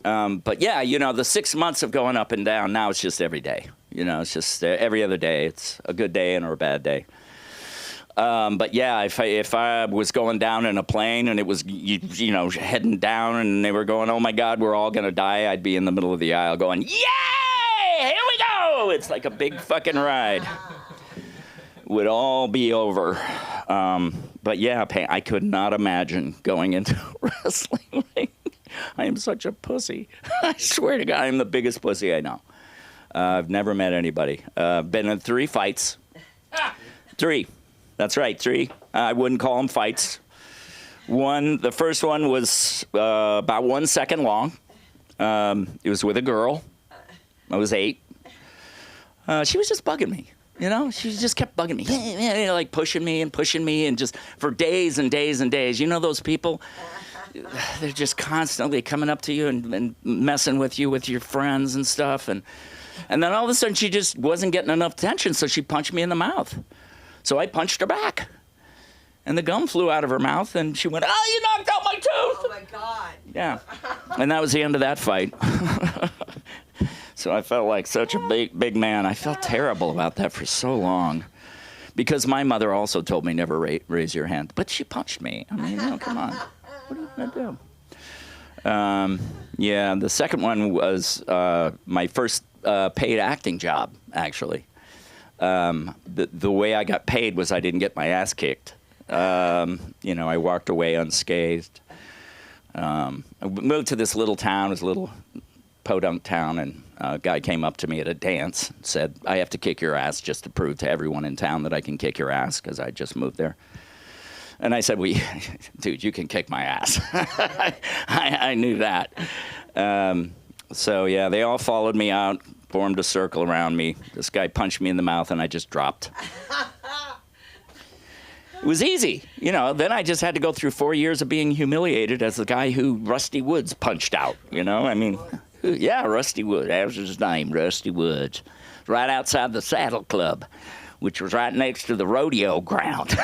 But yeah, you know, the 6 months of going up and down, now it's just every day. You know, it's just every other day. It's a good day and or a bad day. But yeah, if I was going down in a plane and it was, you know, heading down and they were going, oh my God, we're all going to die, I'd be in the middle of the aisle going, yay, here we go. It's like a big fucking ride. Would all be over. But yeah, I could not imagine going into wrestling. I am such a pussy. I swear to God, I'm the biggest pussy I know. I've never met anybody. Been in 3 fights. 3. That's right, 3. I wouldn't call them fights. The first one was about 1 second long. It was with a girl. I was 8. She was just bugging me. You know, she just kept bugging me, like pushing me and just for days and days and days. You know those people? They're just constantly coming up to you and messing with you with your friends and stuff. And then all of a sudden she just wasn't getting enough attention, so she punched me in the mouth. So I punched her back. And the gum flew out of her mouth, and she went, oh, you knocked out my tooth. Oh, my God. Yeah. And that was the end of that fight. So I felt like such a big man. I felt terrible about that for so long. Because my mother also told me never raise your hand. But she punched me. I mean, no, come on. What are you going to do? Yeah, the second one was my first paid acting job, actually. The way I got paid was I didn't get my ass kicked. You know, I walked away unscathed. I moved to this little town, this little podunk town, and a guy came up to me at a dance and said, I have to kick your ass just to prove to everyone in town that I can kick your ass, because I just moved there. And I said, well, dude, you can kick my ass. I knew that. So, yeah, they all followed me out, formed a circle around me. This guy punched me in the mouth, and I just dropped. It was easy. You know, then I just had to go through 4 years of being humiliated as the guy who Rusty Woods punched out, you know? I mean, yeah, Rusty Woods. That was his name, Rusty Woods. Right outside the Saddle Club, which was right next to the rodeo ground.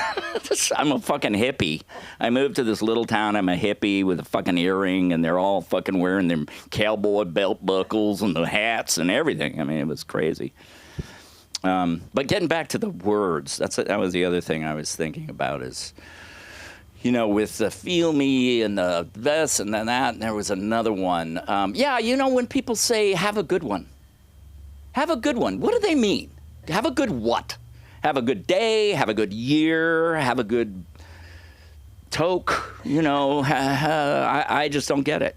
I'm a fucking hippie. I moved to this little town. I'm a hippie with a fucking earring, and they're all fucking wearing their cowboy belt buckles and the hats and everything. I mean, it was crazy. But getting back to the words, that was the other thing I was thinking about is, you know, with the feel me and the this and then that, and there was another one. Yeah, you know, when people say, have a good one. Have a good one. What do they mean? Have a good what? Have a good day, have a good year, have a good toke, you know. I just don't get it.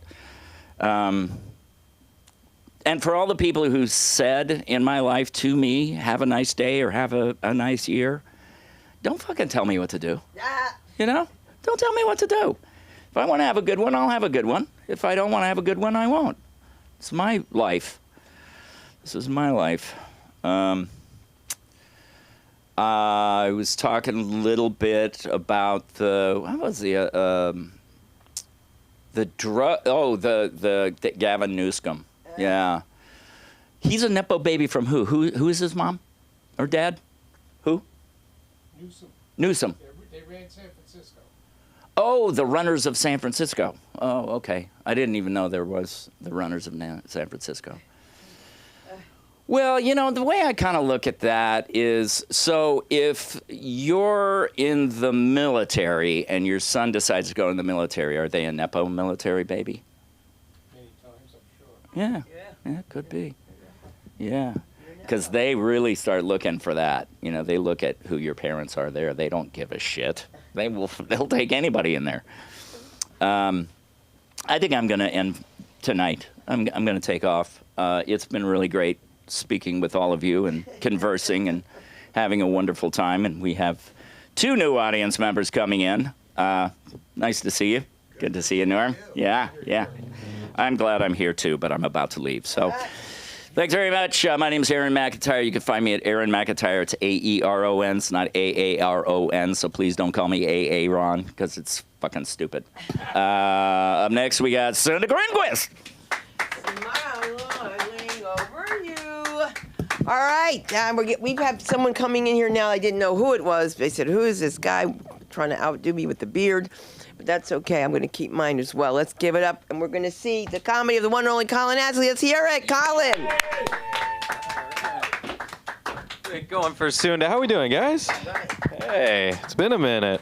And for all the people who said in my life to me, have a nice day or have a nice year, don't fucking tell me what to do. You know? Don't tell me what to do. If I want to have a good one, I'll have a good one. If I don't want to have a good one, I won't. It's my life. This is my life. I was talking a little bit about the Gavin Newsom. Yeah. He's a Nepo baby from who? Who is his mom or dad? Who? Newsom. They ran San Francisco. Oh, the Runners of San Francisco. Oh, okay. I didn't even know there was the Runners of San Francisco. Well, you know, the way I kind of look at that is, so if you're in the military and your son decides to go in the military, are they a Nepo military baby? Many times, I'm sure. Yeah, could be. Yeah, because they really start looking for that. You know, they look at who your parents are there. They don't give a shit. They'll take anybody in there. I think I'm going to end tonight. I'm going to take off. It's been really great speaking with all of you and conversing and having a wonderful time. And we have 2 new audience members coming in. Nice to see you. Good to see you, Norm. Yeah. I'm glad I'm here too, but I'm about to leave. So thanks very much. My name is Aaron McIntyre. You can find me at Aaron McIntyre. It's AERON. It's not AARON. So please don't call me Aaron because it's fucking stupid. Up next, we got Sunda Grinquist. All right, we have someone coming in here now. I didn't know who it was. They said, who is this guy trying to outdo me with the beard? But that's okay. I'm going to keep mine as well. Let's give it up, and we're going to see the comedy of the one and only Colin Ashley. Let's hear it, Colin. Going for Sunda. How we doing, guys? Hey, it's been a minute.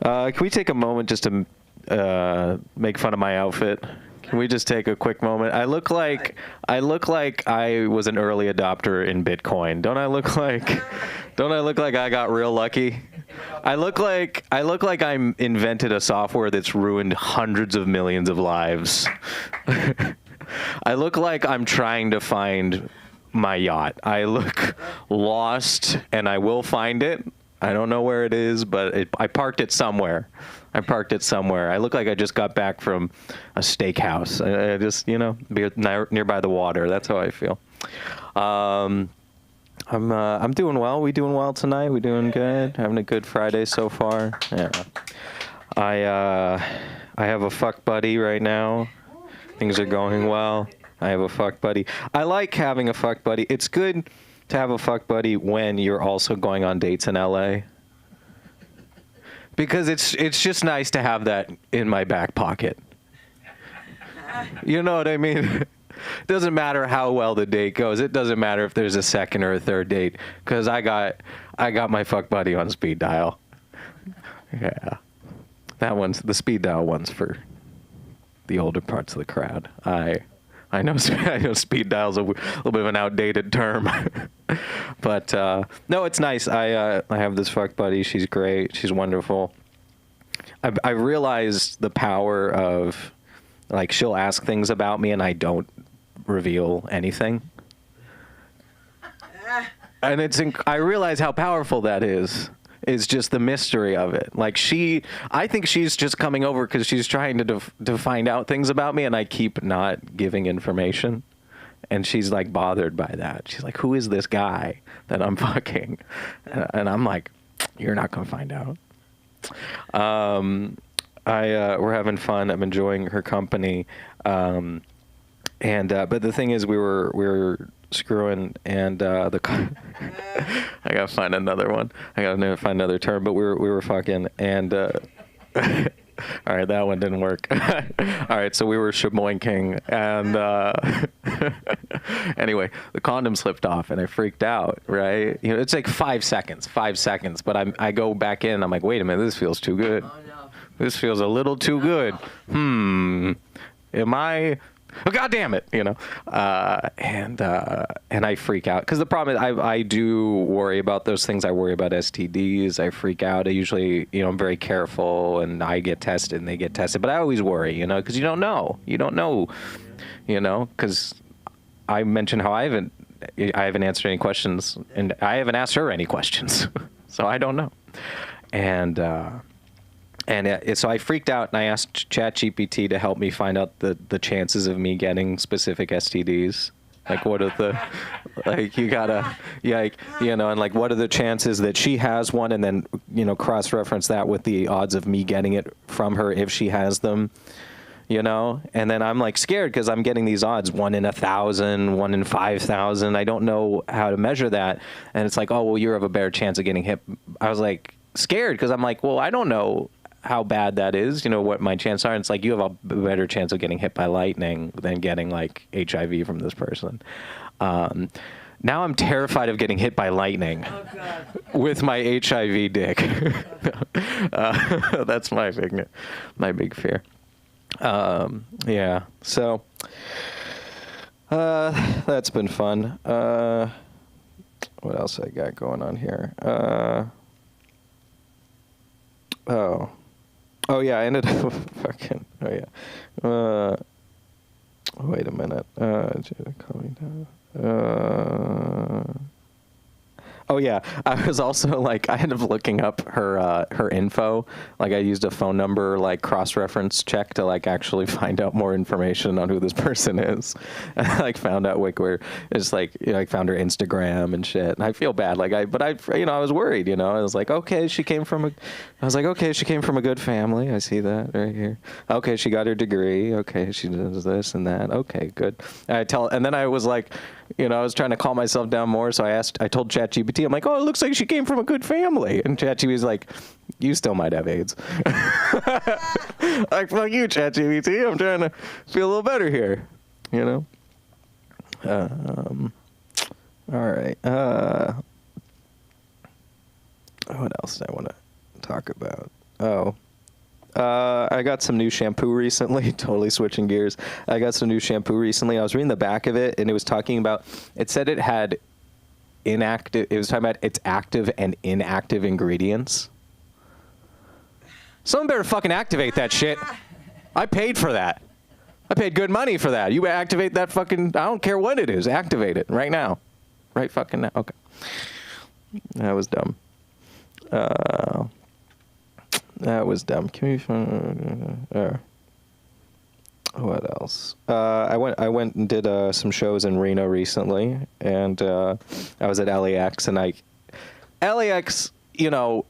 Can we take a moment just to make fun of my outfit? Can we just take a quick moment? I look like I was an early adopter in Bitcoin. Don't I look like I got real lucky? I look like I'm invented a software that's ruined hundreds of millions of lives. I look like I'm trying to find my yacht. I look lost, and I will find it. I don't know where it is, but I parked it somewhere. I look like I just got back from a steakhouse. I just, nearby the water. That's how I feel. I'm doing well. We doing well tonight. We doing good. Having a good Friday so far. Yeah. I have a fuck buddy right now. Things are going well. I have a fuck buddy. I like having a fuck buddy. It's good to have a fuck buddy when you're also going on dates in LA. Because it's just nice to have that in my back pocket. You know what I mean? It doesn't matter how well the date goes. It doesn't matter if there's a second or a third date, because I got my fuck buddy on speed dial. Yeah, the speed dial one's for the older parts of the crowd. I know speed dial's a little bit of an outdated term, but no, it's nice. I have this fuck buddy. She's great. She's wonderful. I realized the power of, like, she'll ask things about me and I don't reveal anything, and I realize how powerful that is. Is just the mystery of it. Like, I think she's just coming over because she's trying to find out things about me, and I keep not giving information. And she's like bothered by that. She's like, who is this guy that I'm fucking? And I'm like, you're not gonna find out. We're having fun. I'm enjoying her company. But the thing is, we were screwing, and I gotta find another one. I gotta find another term. But we were fucking, and all right, that one didn't work. All right, so we were shaboinking, and anyway, the condom slipped off, and I freaked out. Right, it's like 5 seconds, but I go back in. I'm like, wait a minute, this feels too good. Oh no, this feels a little too good. Am I? Oh, God damn it, and I freak out, because the problem is I do worry about those things. I worry about STDs. I freak out. I usually, I'm very careful, and I get tested and they get tested, but I always worry, because you don't know, because I mentioned how I haven't answered any questions, and I haven't asked her any questions, so I don't know. And so I freaked out, and I asked ChatGPT to help me find out the chances of me getting specific STDs. Like, what are the, like, you gotta, and like, what are the chances that she has one, and then, cross-reference that with the odds of me getting it from her if she has them, And then I'm like scared, because I'm getting these odds, 1 in 1,000, 1 in 5,000. I don't know how to measure that. And it's like, oh, well, you have a better chance of getting hit. I was like scared, because I'm like, well, I don't know how bad that is, what my chances are. And it's like, you have a better chance of getting hit by lightning than getting, like, HIV from this person. Now I'm terrified of getting hit by lightning with my HIV dick. That's my big fear. Yeah. So that's been fun. What else I got going on here? Oh yeah, I ended up fucking. Oh yeah. Wait a minute. Coming down. Oh yeah, I was also like, I ended up looking up her info. Like, I used a phone number, like, cross-reference check to, like, actually find out more information on who this person is. And I, like, found out, like, where it's like, I found her Instagram and shit. And I feel bad, like, I was worried, I was like, okay, she came from a good family. I see that right here. Okay, she got her degree. Okay, she does this and that. Okay, good. And then I was like, I was trying to calm myself down more, so I told ChatGPT, I'm like, oh, it looks like she came from a good family. And ChatGPT was like, you still might have AIDS. Like, fuck you, ChatGPT. I'm trying to feel a little better here, All right. What else do I want to talk about? Oh. I got some new shampoo recently. Totally switching gears. I got some new shampoo recently. I was reading the back of it, and it was talking about. It said it had inactive. It was talking about its active and inactive ingredients. Someone better fucking activate that shit. I paid for that. I paid good money for that. You activate that fucking. I don't care what it is. Activate it right now. Right fucking now. Okay. That was dumb. That was dumb. Can we? What else? I went and did some shows in Reno recently, and I was at LAX, and LAX, you know,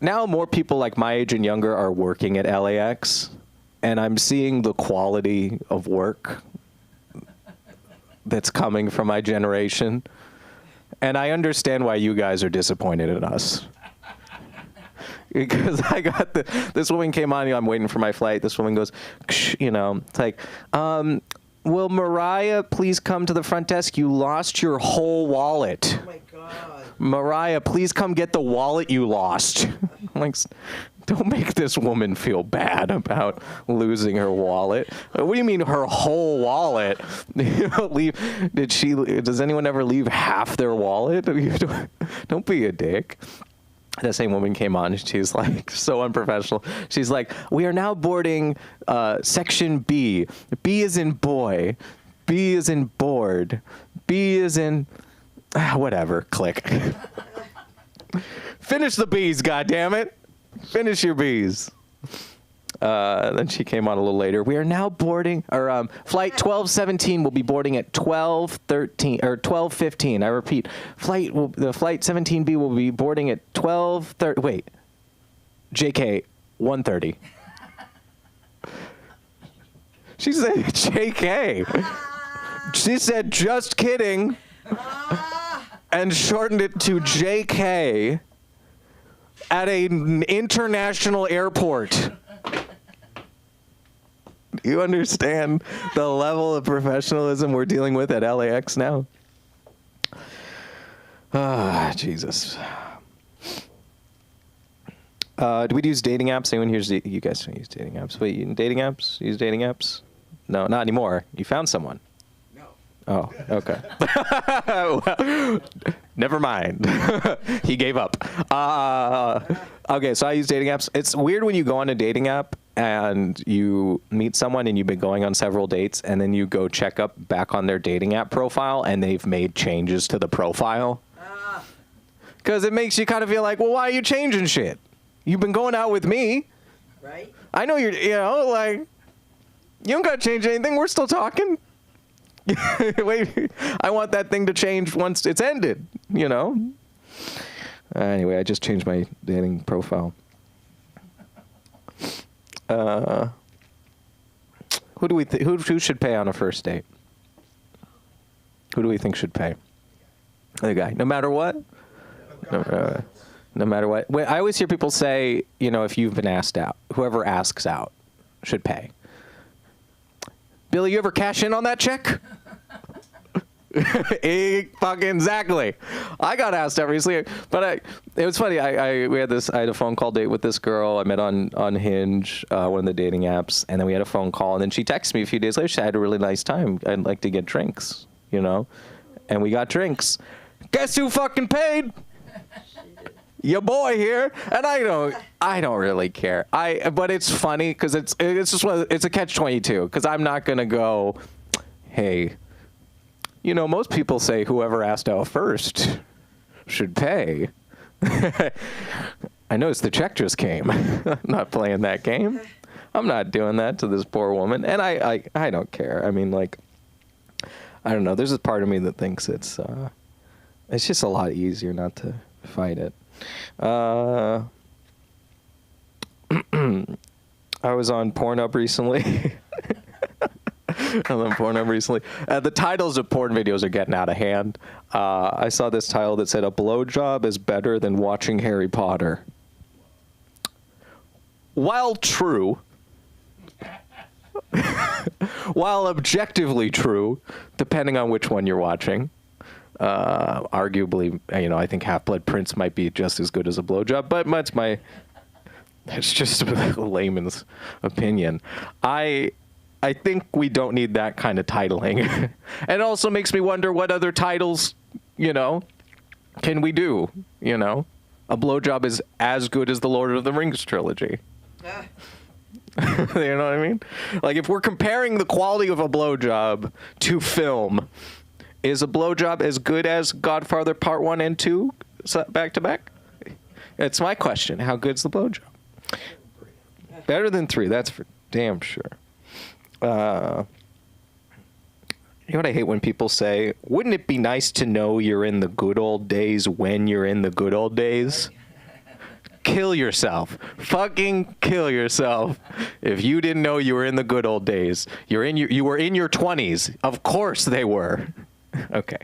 now more people like my age and younger are working at LAX, and I'm seeing the quality of work that's coming from my generation, and I understand why you guys are disappointed in us. Because I got this woman came on, I'm waiting for my flight. This woman goes, you know, it's like, will Mariah please come to the front desk? You lost your whole wallet. Oh my God. Mariah, please come get the wallet you lost. I'm like, don't make this woman feel bad about losing her wallet. What do you mean her whole wallet? Does anyone ever leave half their wallet? Don't be a dick. The same woman came on. She's like so unprofessional. She's like, we are now boarding section B. B is in boy. B is in board. B is in whatever. Click. Finish the B's, goddammit. Finish your B's. Then she came on a little later. We are now boarding, or flight 1217 will be boarding at 12:13 or 12:15. I repeat, the flight 17B will be boarding at 12:30. Wait, JK 1:30. She said JK. She said just kidding, and shortened it to JK at an international airport. You understand the level of professionalism we're dealing with at LAX now? Ah, Jesus. Do we use dating apps? Anyone here? You guys don't use dating apps. Wait, you dating apps? Use dating apps? No, not anymore. You found someone. No. Oh, okay. Well, never mind. He gave up. Okay, so I use dating apps. It's weird when you go on a dating app and you meet someone and you've been going on several dates, and then you go check up back on their dating app profile and they've made changes to the profile. Because it makes you kind of feel like, well, why are you changing shit? You've been going out with me. Right? I know you know, like, you don't got to change anything. We're still talking. Wait, I want that thing to change once it's ended, you know? Anyway, I just changed my dating profile. Who do we who should pay on a first date? Who do we think should pay? The guy, no matter what. No matter what. I always hear people say, you know, if you've been asked out, whoever asks out should pay. Billy, you ever cash in on that check? Exactly. I got asked out recently, but it was funny. I had a phone call date with this girl I met on Hinge, one of the dating apps, and then we had a phone call, and then she texted me a few days later. She said, I had a really nice time. I'd like to get drinks, you know, and we got drinks. Guess who fucking paid? Your boy here, and I don't really care. But it's funny because it's just it's a catch-22 because I'm not gonna go, hey. You know, most people say whoever asked out first should pay. I noticed the check just came. I'm not playing that game. I'm not doing that to this poor woman. And I don't care. I mean, like, I don't know. There's a part of me that thinks it's just a lot easier not to fight it. I was on Pornhub recently. The titles of porn videos are getting out of hand. I saw this title that said, "A blowjob is better than watching Harry Potter." While true, while objectively true, depending on which one you're watching, Arguably, I think Half-Blood Prince might be just as good as a blowjob, but that's just a layman's opinion. I think we don't need that kind of titling. And it also makes me wonder what other titles, can we do? A blowjob is as good as the Lord of the Rings trilogy. You know what I mean? Like, if we're comparing the quality of a blowjob to film, is a blowjob as good as Godfather Part 1 and 2 back to back? It's my question. How good's the blowjob? Better than 3, that's for damn sure. You know what I hate when people say, wouldn't it be nice to know you're in the good old days when you're in the good old days? Kill yourself. Fucking kill yourself. If you didn't know you were in the good old days, you were in your 20s. Of course they were. Okay.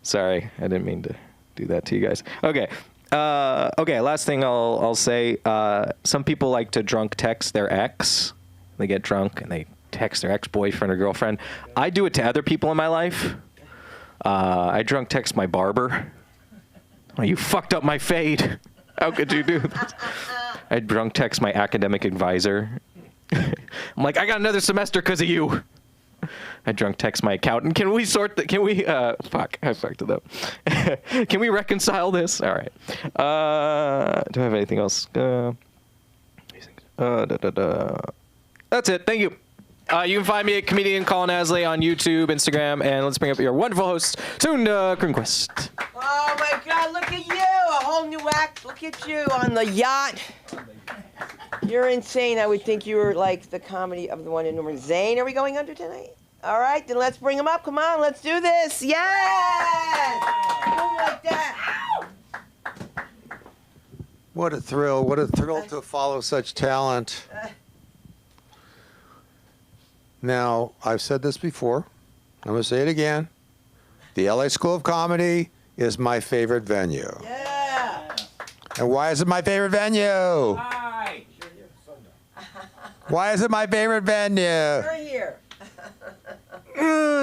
Sorry, I didn't mean to do that to you guys. Okay. Okay, last thing I'll say. Some people like to drunk text their ex. They get drunk and they text their ex-boyfriend or girlfriend. I do it to other people in my life. I drunk text my barber. Oh, you fucked up my fade. How could you do this? I drunk text my academic advisor. I'm like, I got another semester because of you. I drunk text my accountant. Can we fuck, I fucked it up. Can we reconcile this? All right. Do I have anything else? That's it. Thank you. You can find me at comedian Colin Asley on YouTube, Instagram, and let's bring up your wonderful host, Sunda Kronquist. Oh my God, look at you! A whole new act. Look at you on the yacht. You're insane. I would think you were like the comedy of the one in Norman. Zane, are we going under tonight? All right, then let's bring him up. Come on, let's do this. Yes! Boom like that. What a thrill. What a thrill to follow such talent. Now, I've said this before. I'm going to say it again. The LA School of Comedy is my favorite venue. Yeah. And why is it my favorite venue? Why is it my favorite venue? You're here.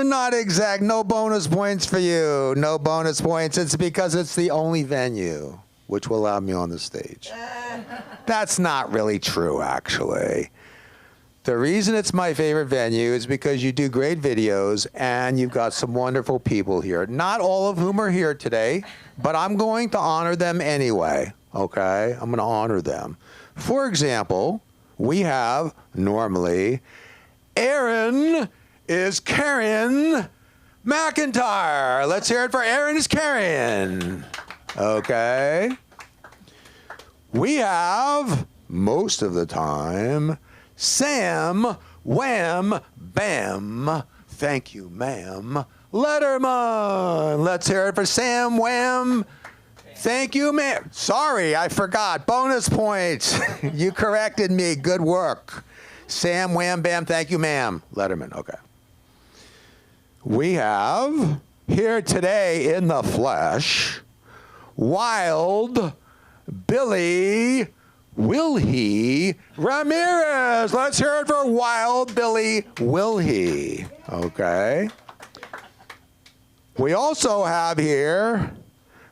Not exact. No bonus points for you. No bonus points. It's because it's the only venue which will allow me on the stage. That's not really true, actually. The reason it's my favorite venue is because you do great videos and you've got some wonderful people here. Not all of whom are here today, but I'm going to honor them anyway, okay? I'm going to honor them. For example, we have normally Aaron is Karen McIntyre. Let's hear it for Aaron is Karen. Okay. We have, most of the time, Sam Wham Bam. Thank you, ma'am. Letterman. Let's hear it for Sam Wham. Thank you, ma'am. Sorry, I forgot. Bonus points. You corrected me. Good work. Sam Wham Bam. Thank you, ma'am. Letterman. Okay. We have here today in the flesh, Wild Billy Wilhe Ramirez. Let's hear it for Wild Billy Wilhe. Okay. We also have here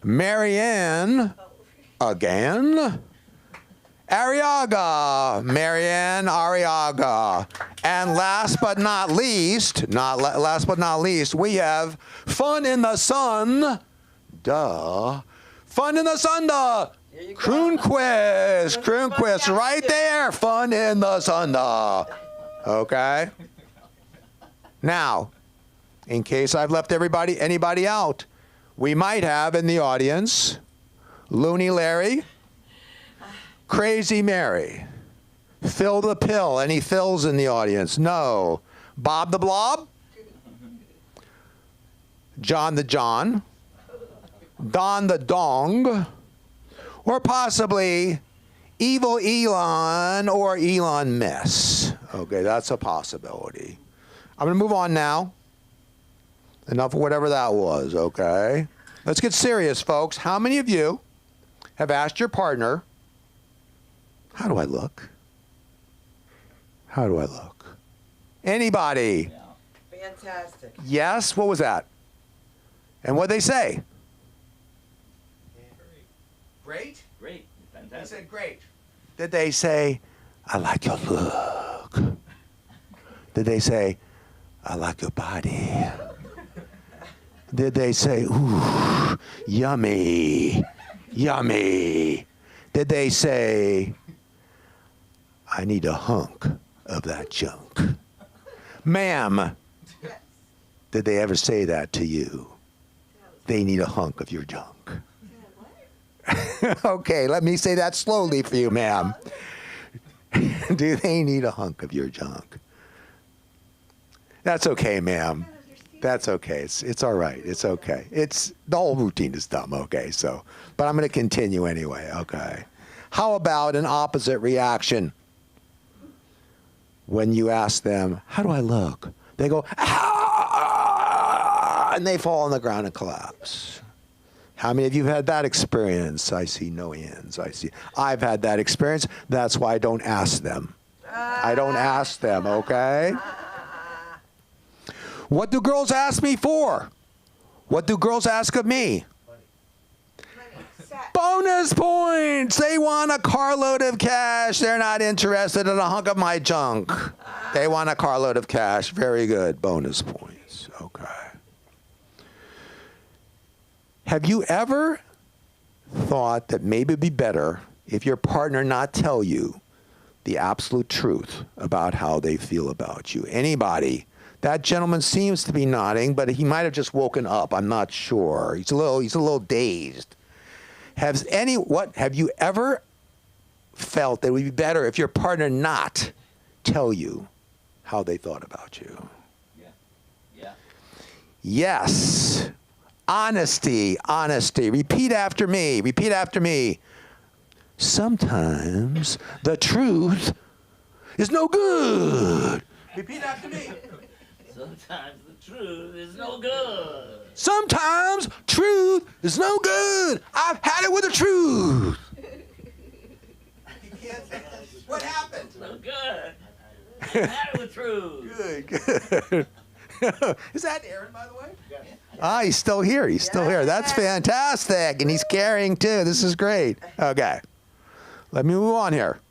Marianne again. Arriaga. Marianne Arriaga. And last but not least, we have Fun in the Sun. Duh. Fun in the Sun, duh. Kronquist. Kronquist, right there. Fun in the Sun, duh. Okay? Now, in case I've left anybody out, we might have in the audience Looney Larry, Crazy Mary, Phil the Pill. Any Phils in the audience? No. Bob the Blob, John the John, Don the Dong, or possibly Evil Elon or Elon Miss. Okay, that's a possibility. I'm going to move on now. Enough of whatever that was, okay? Let's get serious, folks. How many of you have asked your partner, how do I look? How do I look? Anybody? Fantastic. Yes? What was that? And what they say? Great? Great. They Fantastic. said great. Did they say, I like your look? Did they say, I like your body? Did they say, ooh, yummy, yummy? Did they say, I need a hunk of that junk? Ma'am, did they ever say that to you? They need a hunk of your junk. Okay, let me say that slowly for you, ma'am. Do they need a hunk of your junk? That's okay, ma'am. That's okay. It's all right. It's okay. It's the whole routine is dumb. Okay, so, but I'm going to continue anyway. Okay. How about an opposite reaction? When you ask them, "How do I look?" They go, "Ah," and they fall on the ground and collapse. How many of you have had that experience? I see no hands. I see. I've had that experience. That's why I don't ask them. I don't ask them. Okay. What do girls ask me for? What do girls ask of me? Bonus points. They want a carload of cash. They're not interested in a hunk of my junk. They want a carload of cash. Very good. Bonus points. Okay. Have you ever thought that maybe it'd be better if your partner not tell you the absolute truth about how they feel about you? Anybody? That gentleman seems to be nodding, but he might have just woken up. I'm not sure. He's a little dazed. Have you ever felt that it would be better if your partner not tell you how they thought about you? Yeah. Yes. Honesty. Repeat after me. Repeat after me. Sometimes the truth is no good. Repeat after me. Sometimes the truth is no good. Sometimes truth is no good. I've had it with the truth. What happened? No good. I've had it with truth. Good. Is that Aaron, by the way? Yes. Ah, he's still here. He's still here. That's fantastic. And he's carrying too. This is great. Okay. Let me move on here.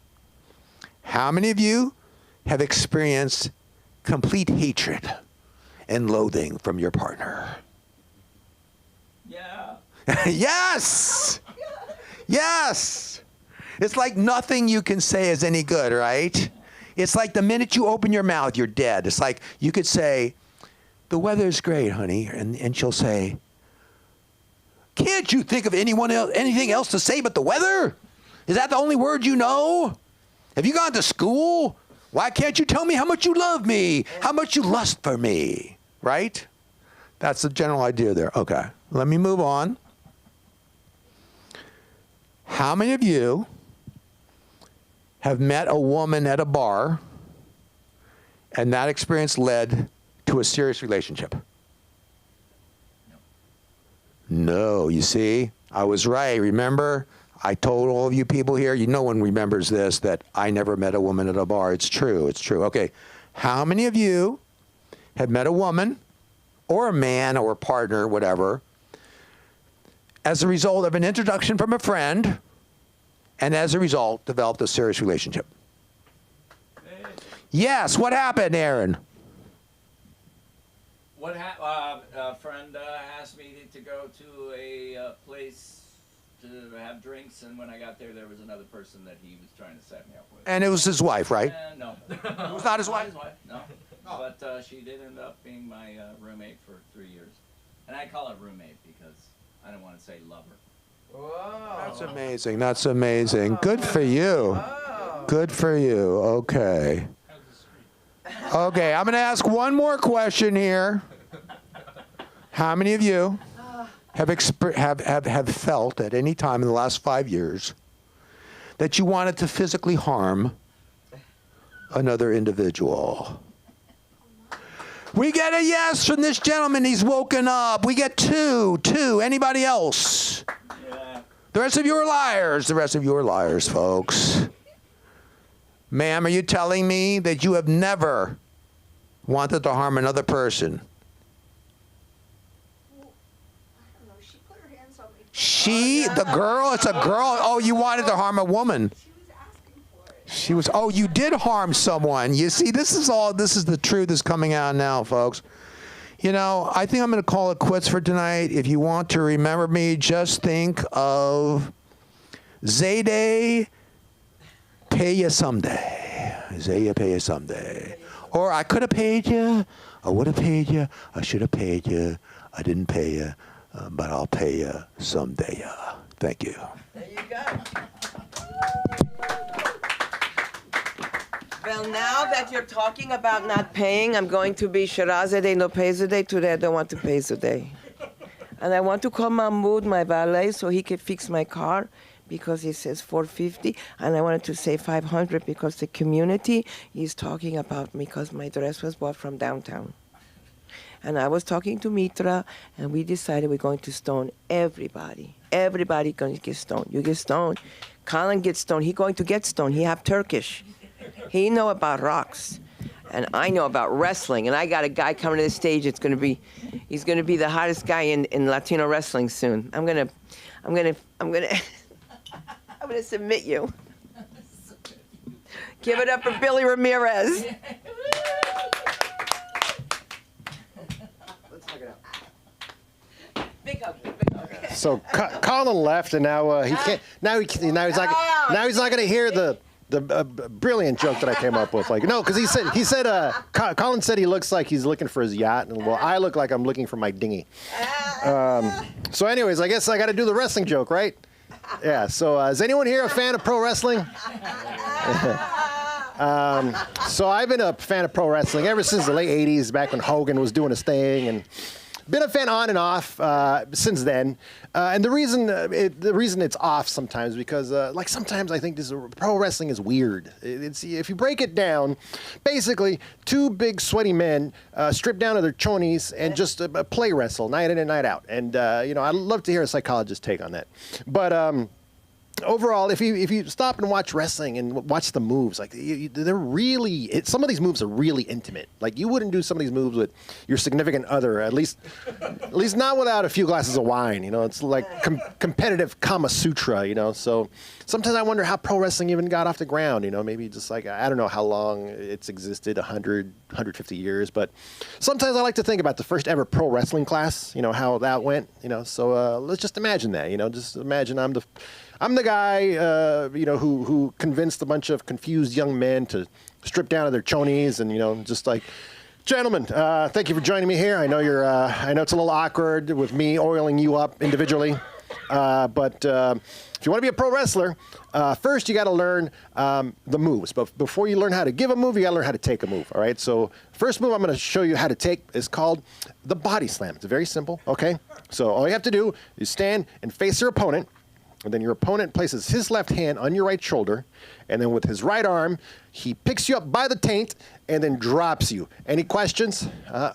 How many of you have experienced complete hatred and loathing from your partner? Yeah. Yes! Yes! It's like nothing you can say is any good, right? It's like the minute you open your mouth, you're dead. It's like you could say, the weather's great, honey, and she'll say, can't you think of anything else to say but the weather? Is that the only word you know? Have you gone to school? Why can't you tell me how much you love me? How much you lust for me? Right? That's the general idea there. Okay. Let me move on. How many of you have met a woman at a bar and that experience led to a serious relationship? No, you see? I was right. Remember? I told all of you people here, no one remembers this, that I never met a woman at a bar. It's true. It's true. Okay. How many of you have met a woman or a man or a partner, whatever, as a result of an introduction from a friend, and as a result developed a serious relationship? Yes. What happened, Aaron? A friend asked me to go to a place to have drinks, and when I got there, there was another person that he was trying to set me up with. And it was his wife, right? No. It was not his wife? No. But she did end up being my roommate for 3 years. And I call it roommate because I don't want to say lover. That's amazing. That's amazing. Good for you. Good for you. Okay. Okay, I'm going to ask one more question here. How many of you have felt at any time in the last 5 years that you wanted to physically harm another individual? We get a yes from this gentleman. He's woken up. We get two. Anybody else? Yeah. The rest of you are liars. The rest of you are liars, folks. Ma'am, are you telling me that you have never wanted to harm another person? The girl, it's a girl. Oh, you wanted to harm a woman. She was, oh, you did harm someone. You see, this is the truth is coming out now, folks. You know, I think I'm going to call it quits for tonight. If you want to remember me, just think of Zayday, pay you someday. Zayday, pay you someday. Or I could have paid you. I would have paid you. I should have paid you. I didn't pay you, but I'll pay you someday. Thank you. There you go. Well, now that you're talking about not paying, I'm going to be Shirazadeh, no Payzadeh. Today I don't want to pay today. And I want to call Mahmoud, my valet, so he can fix my car because he says $450. And I wanted to say $500 because the community is talking about me because my dress was bought from downtown. And I was talking to Mitra, and we decided we're going to stone everybody. Everybody going to get stoned. You get stoned. Colin gets stoned. He going to get stoned. He have Turkish. He know about rocks, and I know about wrestling. And I got a guy coming to the stage. He's going to be the hottest guy in Latino wrestling soon. I'm gonna submit you. Give it up for Billy Ramirez. Big hug, big hug. So Colin left, and now he can't. Now he's not going to hear the brilliant joke that I came up with. Like, no, because he said Colin said he looks like he's looking for his yacht, and well, I look like I'm looking for my dinghy. So, anyways, I guess I got to do the wrestling joke, right? Yeah. So, is anyone here a fan of pro wrestling? So I've been a fan of pro wrestling ever since the late '80s, back when Hogan was doing his thing, and been a fan on and off since then. And the reason it's off sometimes because like sometimes I think pro wrestling is weird. It's if you break it down, basically two big sweaty men strip down to their chonies and just play wrestle night in and night out. And you know, I'd love to hear a psychologist's take on that. But overall, if you stop and watch wrestling and watch the moves, like they're really, some of these moves are really intimate. Like you wouldn't do some of these moves with your significant other, at least not without a few glasses of wine. You know, it's like competitive Kama Sutra. You know, so sometimes I wonder how pro wrestling even got off the ground. You know, maybe just like I don't know how long it's existed, 100, 150 years, but sometimes I like to think about the first ever pro wrestling class. You know how that went. You know, so let's just imagine that. You know, just imagine I'm the guy, you know, who convinced a bunch of confused young men to strip down to their chonies and, you know, just like, gentlemen, thank you for joining me here. I know I know it's a little awkward with me oiling you up individually, but if you want to be a pro wrestler, first you got to learn the moves. But before you learn how to give a move, you got to learn how to take a move. All right. So first move I'm going to show you how to take is called the body slam. It's very simple. Okay. So all you have to do is stand and face your opponent. And then your opponent places his left hand on your right shoulder, and then with his right arm, he picks you up by the taint and then drops you. Any questions?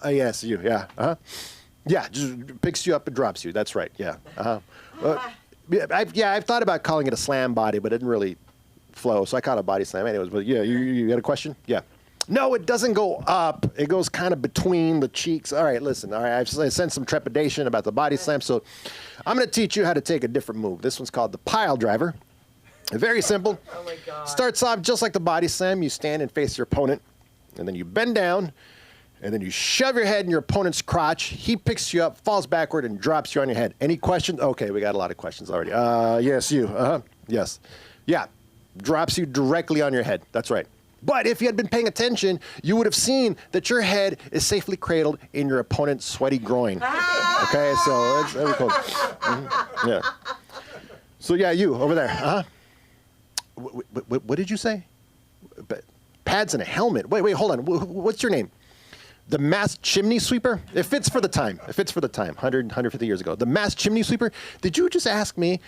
Yes, you. Yeah. Yeah, just picks you up and drops you. That's right. Yeah. I've thought about calling it a slam body, but it didn't really flow, so I called it a body slam. Anyways, but yeah, you got a question? Yeah. No, it doesn't go up. It goes kind of between the cheeks. All right, listen. All right, I sensed some trepidation about the body slam, so I'm going to teach you how to take a different move. This one's called the pile driver. Very simple. Oh my God. Starts off just like the body slam. You stand and face your opponent, and then you bend down, and then you shove your head in your opponent's crotch. He picks you up, falls backward, and drops you on your head. Any questions? Okay, we got a lot of questions already. Yes, you. Yes. Yeah, drops you directly on your head. That's right. But if you had been paying attention, you would have seen that your head is safely cradled in your opponent's sweaty groin. Okay, so it's very close. Mm-hmm. Yeah. So yeah, you over there. What did you say? Pads and a helmet. Wait, hold on. What's your name? The masked chimney sweeper? It fits for the time. 150 years ago. The masked chimney sweeper. Did you just ask me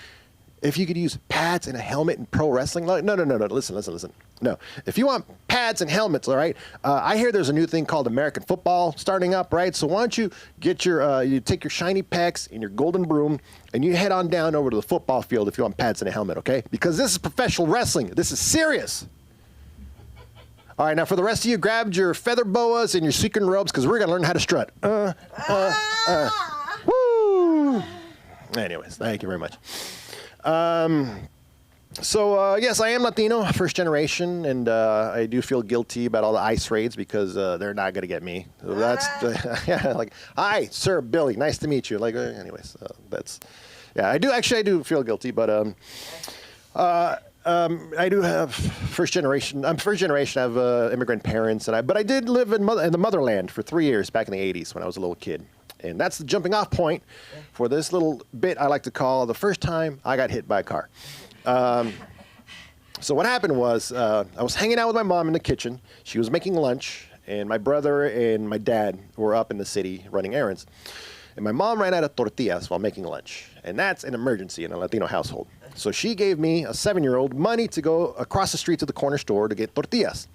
if you could use pads and a helmet in pro wrestling? No. Listen. No. If you want pads and helmets, all right, I hear there's a new thing called American football starting up, right? So why don't you get you take your shiny pecs and your golden broom and you head on down over to the football field if you want pads and a helmet, okay? Because this is professional wrestling. This is serious. All right, now for the rest of you, grab your feather boas and your sequin robes because we're going to learn how to strut. Woo! Anyways, thank you very much. So yes, I am Latino, first generation, and I do feel guilty about all the ICE raids because they're not gonna get me. So that's yeah, like, hi, sir, Billy, nice to meet you. Like, anyways, that's yeah. I do feel guilty, but I do have first generation. I'm first generation. I have immigrant parents, but I did live in the motherland for 3 years back in the '80s when I was a little kid. And that's the jumping off point for this little bit I like to call the first time I got hit by a car. So what happened was I was hanging out with my mom in the kitchen. She was making lunch, and my brother and my dad were up in the city running errands. And my mom ran out of tortillas while making lunch. And that's an emergency in a Latino household. So she gave me, a 7-year-old, money to go across the street to the corner store to get tortillas.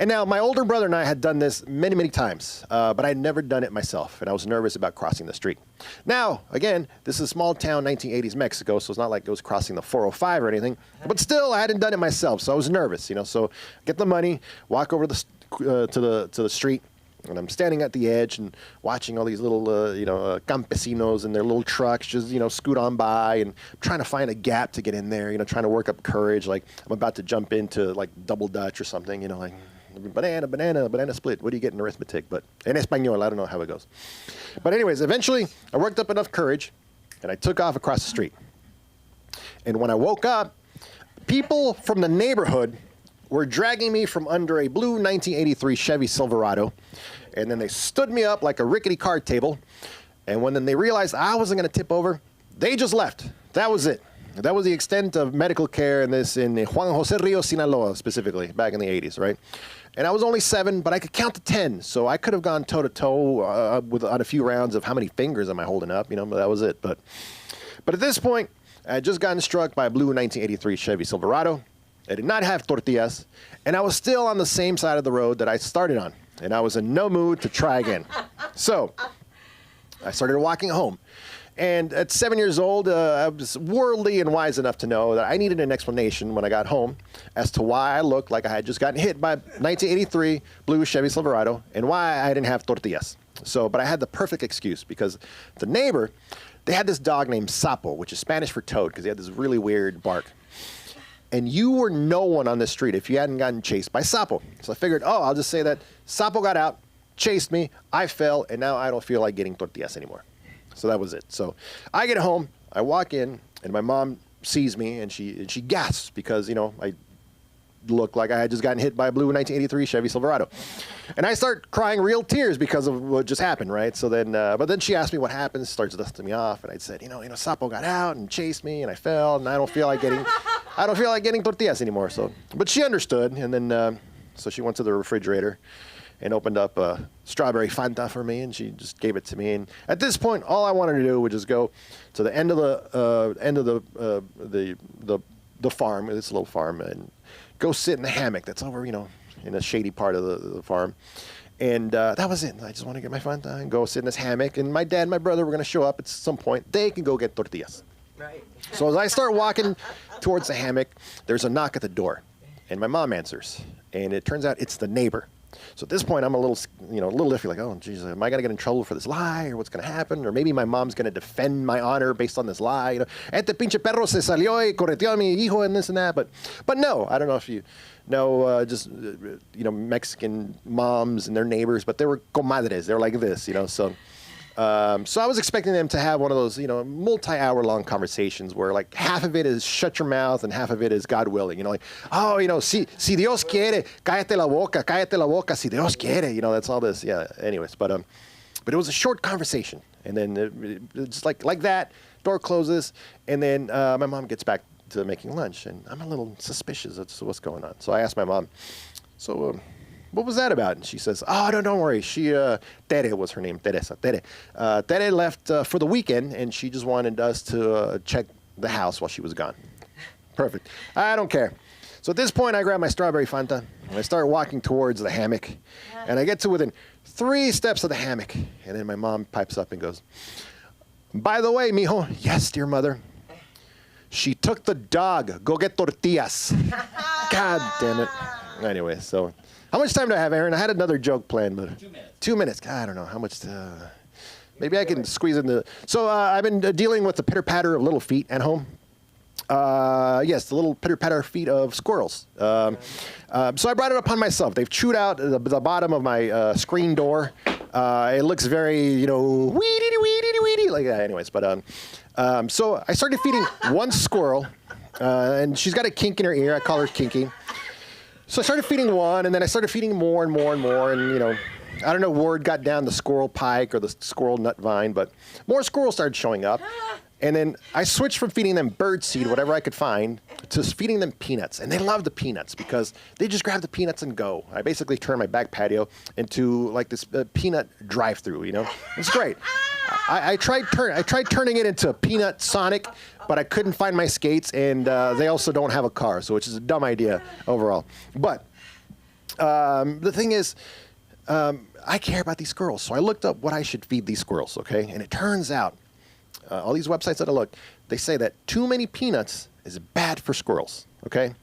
And now my older brother and I had done this many, many times, but I'd never done it myself, and I was nervous about crossing the street. Now, again, this is small town 1980s Mexico, so it's not like it was crossing the 405 or anything, but still, I hadn't done it myself, so I was nervous, you know. So get the money, walk over to the street, and I'm standing at the edge and watching all these little, campesinos in their little trucks just, scoot on by, and trying to find a gap to get in there, trying to work up courage, like I'm about to jump into like double Dutch or something, like banana split. What do you get in arithmetic? But in Espanol, I don't know how it goes. But anyways, eventually I worked up enough courage and I took off across the street. And when I woke up, people from the neighborhood were dragging me from under a blue 1983 Chevy Silverado, and then they stood me up like a rickety card table, and when then they realized I wasn't going to tip over, they just left. That was it. That was the extent of medical care in Juan Jose Rio, Sinaloa, specifically, back in the 80s, right? And I was only 7, but I could count to 10, so I could have gone toe-to-toe on a few rounds of how many fingers am I holding up, but that was it. But at this point, I had just gotten struck by a blue 1983 Chevy Silverado. I did not have tortillas, and I was still on the same side of the road that I started on, and I was in no mood to try again. So I started walking home. And at 7 years old, I was worldly and wise enough to know that I needed an explanation when I got home as to why I looked like I had just gotten hit by a 1983 blue Chevy Silverado and why I didn't have tortillas. But I had the perfect excuse because the neighbor, they had this dog named Sapo, which is Spanish for toad, because he had this really weird bark. And you were no one on the street if you hadn't gotten chased by Sapo. So I figured, I'll just say that Sapo got out, chased me, I fell, and now I don't feel like getting tortillas anymore. So that was it. So I get home, I walk in, and my mom sees me, and she gasps because, I look like I had just gotten hit by a blue 1983 Chevy Silverado. And I start crying real tears because of what just happened, right? So then, but then she asked me what happened, starts dusting me off, and I said, Sapo got out and chased me, and I fell, and I don't feel like getting tortillas anymore. So, but she understood, and then, so she went to the refrigerator and opened up a strawberry Fanta for me, and she just gave it to me. And at this point, all I wanted to do was just go to the end of the farm, this little farm, and go sit in the hammock that's over, in a shady part of the farm. And that was it. I just want to get my Fanta and go sit in this hammock. And my dad and my brother were going to show up at some point. They can go get tortillas. Right. So as I start walking towards the hammock, there's a knock at the door, and my mom answers, and it turns out it's the neighbor. So at this point, I'm a little iffy, like, oh, geez, am I going to get in trouble for this lie, or what's going to happen? Or maybe my mom's going to defend my honor based on this lie. Este pinche perro se salió y correteó a mi hijo and this and that. But no, I don't know if you know, Mexican moms and their neighbors, but they were comadres. They were like this, so... So I was expecting them to have one of those, multi-hour-long conversations where, like, half of it is shut your mouth and half of it is God willing. Si Dios quiere, cállate la boca, si Dios quiere. That's all this. Yeah. Anyways, but it was a short conversation, and then it's like that. Door closes, and then my mom gets back to making lunch, and I'm a little suspicious as to what's going on. So I asked my mom, what was that about? And she says, don't worry. She, Tere was her name, Teresa. Tere left for the weekend, and she just wanted us to check the house while she was gone. Perfect. I don't care. So at this point, I grab my strawberry Fanta, and I start walking towards the hammock. And I get to within 3 steps of the hammock. And then my mom pipes up and goes, by the way, mijo, yes, dear mother, she took the dog. Go get tortillas. God damn it. Anyway, so... How much time do I have, Aaron? I had another joke planned, but 2 minutes. 2 minutes. God, I don't know how much. Maybe I can squeeze in the. So I've been dealing with the pitter patter of little feet at home. Yes, the little pitter patter feet of squirrels. So I brought it upon myself. They've chewed out the bottom of my screen door. It looks very, weedy, like that. Anyways, but so I started feeding one squirrel, and she's got a kink in her ear. I call her Kinky. So I started feeding one, and then I started feeding more and more and more, and I don't know, word got down the squirrel pike or the squirrel nut vine, but more squirrels started showing up. And then I switched from feeding them bird seed, whatever I could find, to feeding them peanuts. And they love the peanuts because they just grab the peanuts and go. I basically turned my back patio into like this peanut drive-through, It's great. I tried turning it into Peanut Sonic, but I couldn't find my skates, and they also don't have a car, so which is a dumb idea overall. But the thing is, I care about these squirrels, so I looked up what I should feed these squirrels, okay? And it turns out, all these websites that I look, they say that too many peanuts is bad for squirrels, okay?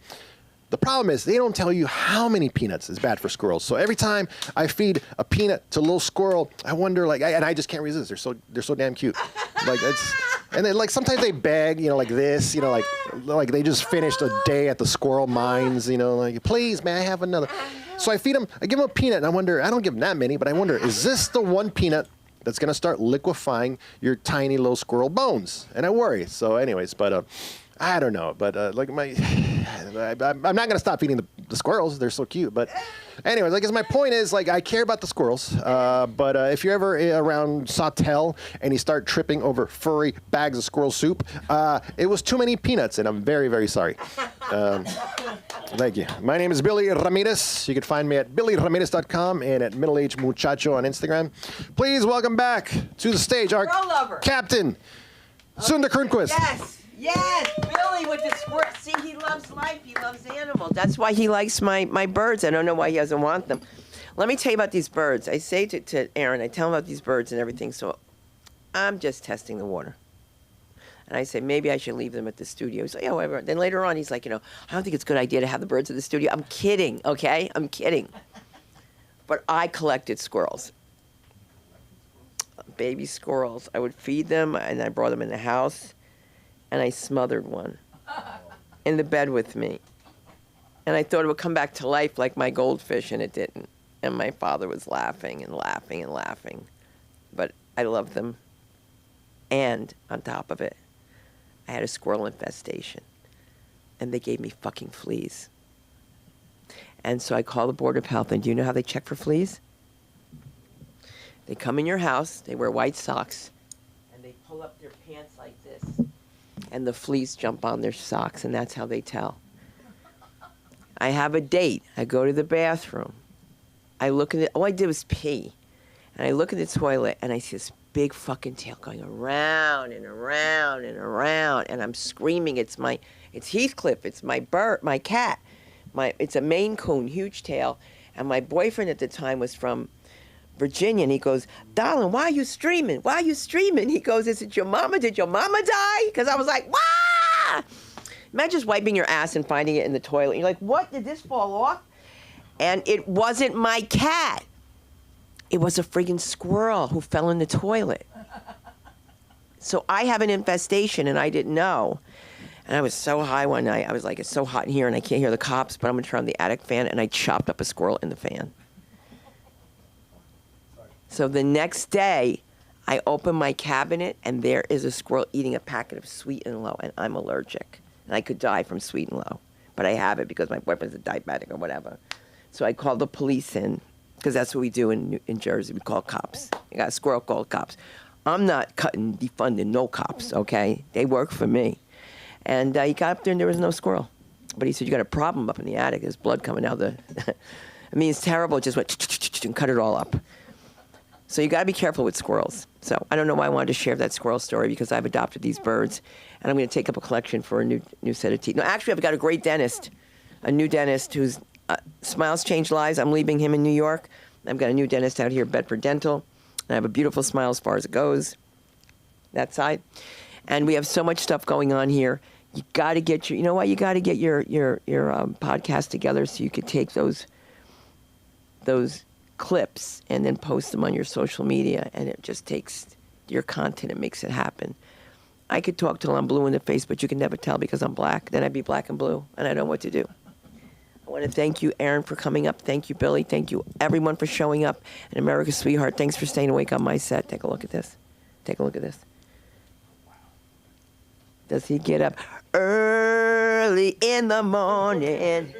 The problem is they don't tell you how many peanuts is bad for squirrels. So every time I feed a peanut to a little squirrel, I wonder, and I just can't resist. They're so damn cute. And then sometimes they beg, like this, like they just finished a day at the squirrel mines, like, please, may I have another? So I feed them, I give them a peanut, and I wonder, I don't give them that many, but I wonder, is this the one peanut that's going to start liquefying your tiny little squirrel bones? And I worry. So anyways, but I don't know. But I'm not going to stop feeding the squirrels. They're so cute. But anyways, I guess my point is, I care about the squirrels. But if you're ever around Sawtell and you start tripping over furry bags of squirrel soup, it was too many peanuts, and I'm very, very sorry. Thank you. My name is Billy Ramirez. You can find me at billyramirez.com and at middle-aged muchacho on Instagram. Please welcome back to the stage our Squirrel lover. Captain, Sunda Kronquist. Yes, Billy with the squirrel. See, he loves life. He loves animals. That's why he likes my birds. I don't know why he doesn't want them. Let me tell you about these birds. I say to Aaron, I tell him about these birds and everything, so I'm just testing the water. And I say, maybe I should leave them at the studio. He's like, yeah, whatever. Then later on, he's like, I don't think it's a good idea to have the birds at the studio. I'm kidding, okay? I'm kidding. But I collected squirrels. Baby squirrels. I would feed them, and I brought them in the house, and I smothered one in the bed with me. And I thought it would come back to life like my goldfish, and it didn't. And my father was laughing and laughing and laughing. But I loved them. And on top of it, I had a squirrel infestation, and they gave me fucking fleas. And so I called the Board of Health, and do you know how they check for fleas? They come in your house, they wear white socks, and they pull up their pants like this, and the fleas jump on their socks, and that's how they tell. I have a date. I go to the bathroom. I look at it. All I did was pee. And I look at the toilet, and I see this big fucking tail going around and around and around, and I'm screaming. It's Heathcliff. It's my bird, my cat. It's a Maine Coon, huge tail. And my boyfriend at the time was from Virginia, and he goes, darling, why are you streaming? Why are you streaming? He goes, is it your mama? Did your mama die? Because I was like, wah! Imagine just wiping your ass and finding it in the toilet. You're like, what? Did this fall off? And it wasn't my cat. It was a friggin' squirrel who fell in the toilet. So I have an infestation, and I didn't know. And I was so high one night. I was like, it's so hot in here, and I can't hear the cops, but I'm going to turn on the attic fan, and I chopped up a squirrel in the fan. So the next day, I open my cabinet, and there is a squirrel eating a packet of Sweet and Low, and I'm allergic. And I could die from Sweet and Low. But I have it because my boyfriend's a diabetic or whatever. So I called the police in, because that's what we do in Jersey. We call cops. You got a squirrel, call cops. I'm not cutting, defunding no cops, okay? They work for me. And he got up there, and there was no squirrel. But he said, you got a problem up in the attic. There's blood coming out. I mean, it's terrible. It just went and cut it all up. So you got to be careful with squirrels. So I don't know why I wanted to share that squirrel story, because I've adopted these birds, and I'm going to take up a collection for a new set of teeth. No, actually, I've got a great dentist, a new dentist who's Smiles Change Lives. I'm leaving him in New York. I've got a new dentist out here, Bedford Dental. And I have a beautiful smile as far as it goes, that side. And we have so much stuff going on here. You got to get you know what? You got to get your podcast together so you could take those clips and then post them on your social media. And it just takes your content and makes it happen. I could talk till I'm blue in the face, but you can never tell because I'm black. Then I'd be black and blue, and I don't know what to do. I want to thank you, Aaron, for coming up. Thank you, Billy. Thank you, everyone, for showing up. And America's Sweetheart, thanks for staying awake on my set. Take a look at this. Take a look at this. Does he get up early in the morning?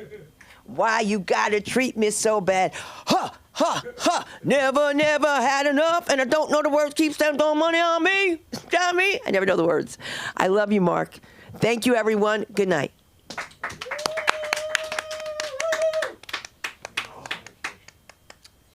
Why you gotta treat me so bad? Ha, ha, ha. Never, never had enough, and I don't know the words. Keep spending money on me. Got me? I never know the words. I love you, Mark. Thank you, everyone. Good night.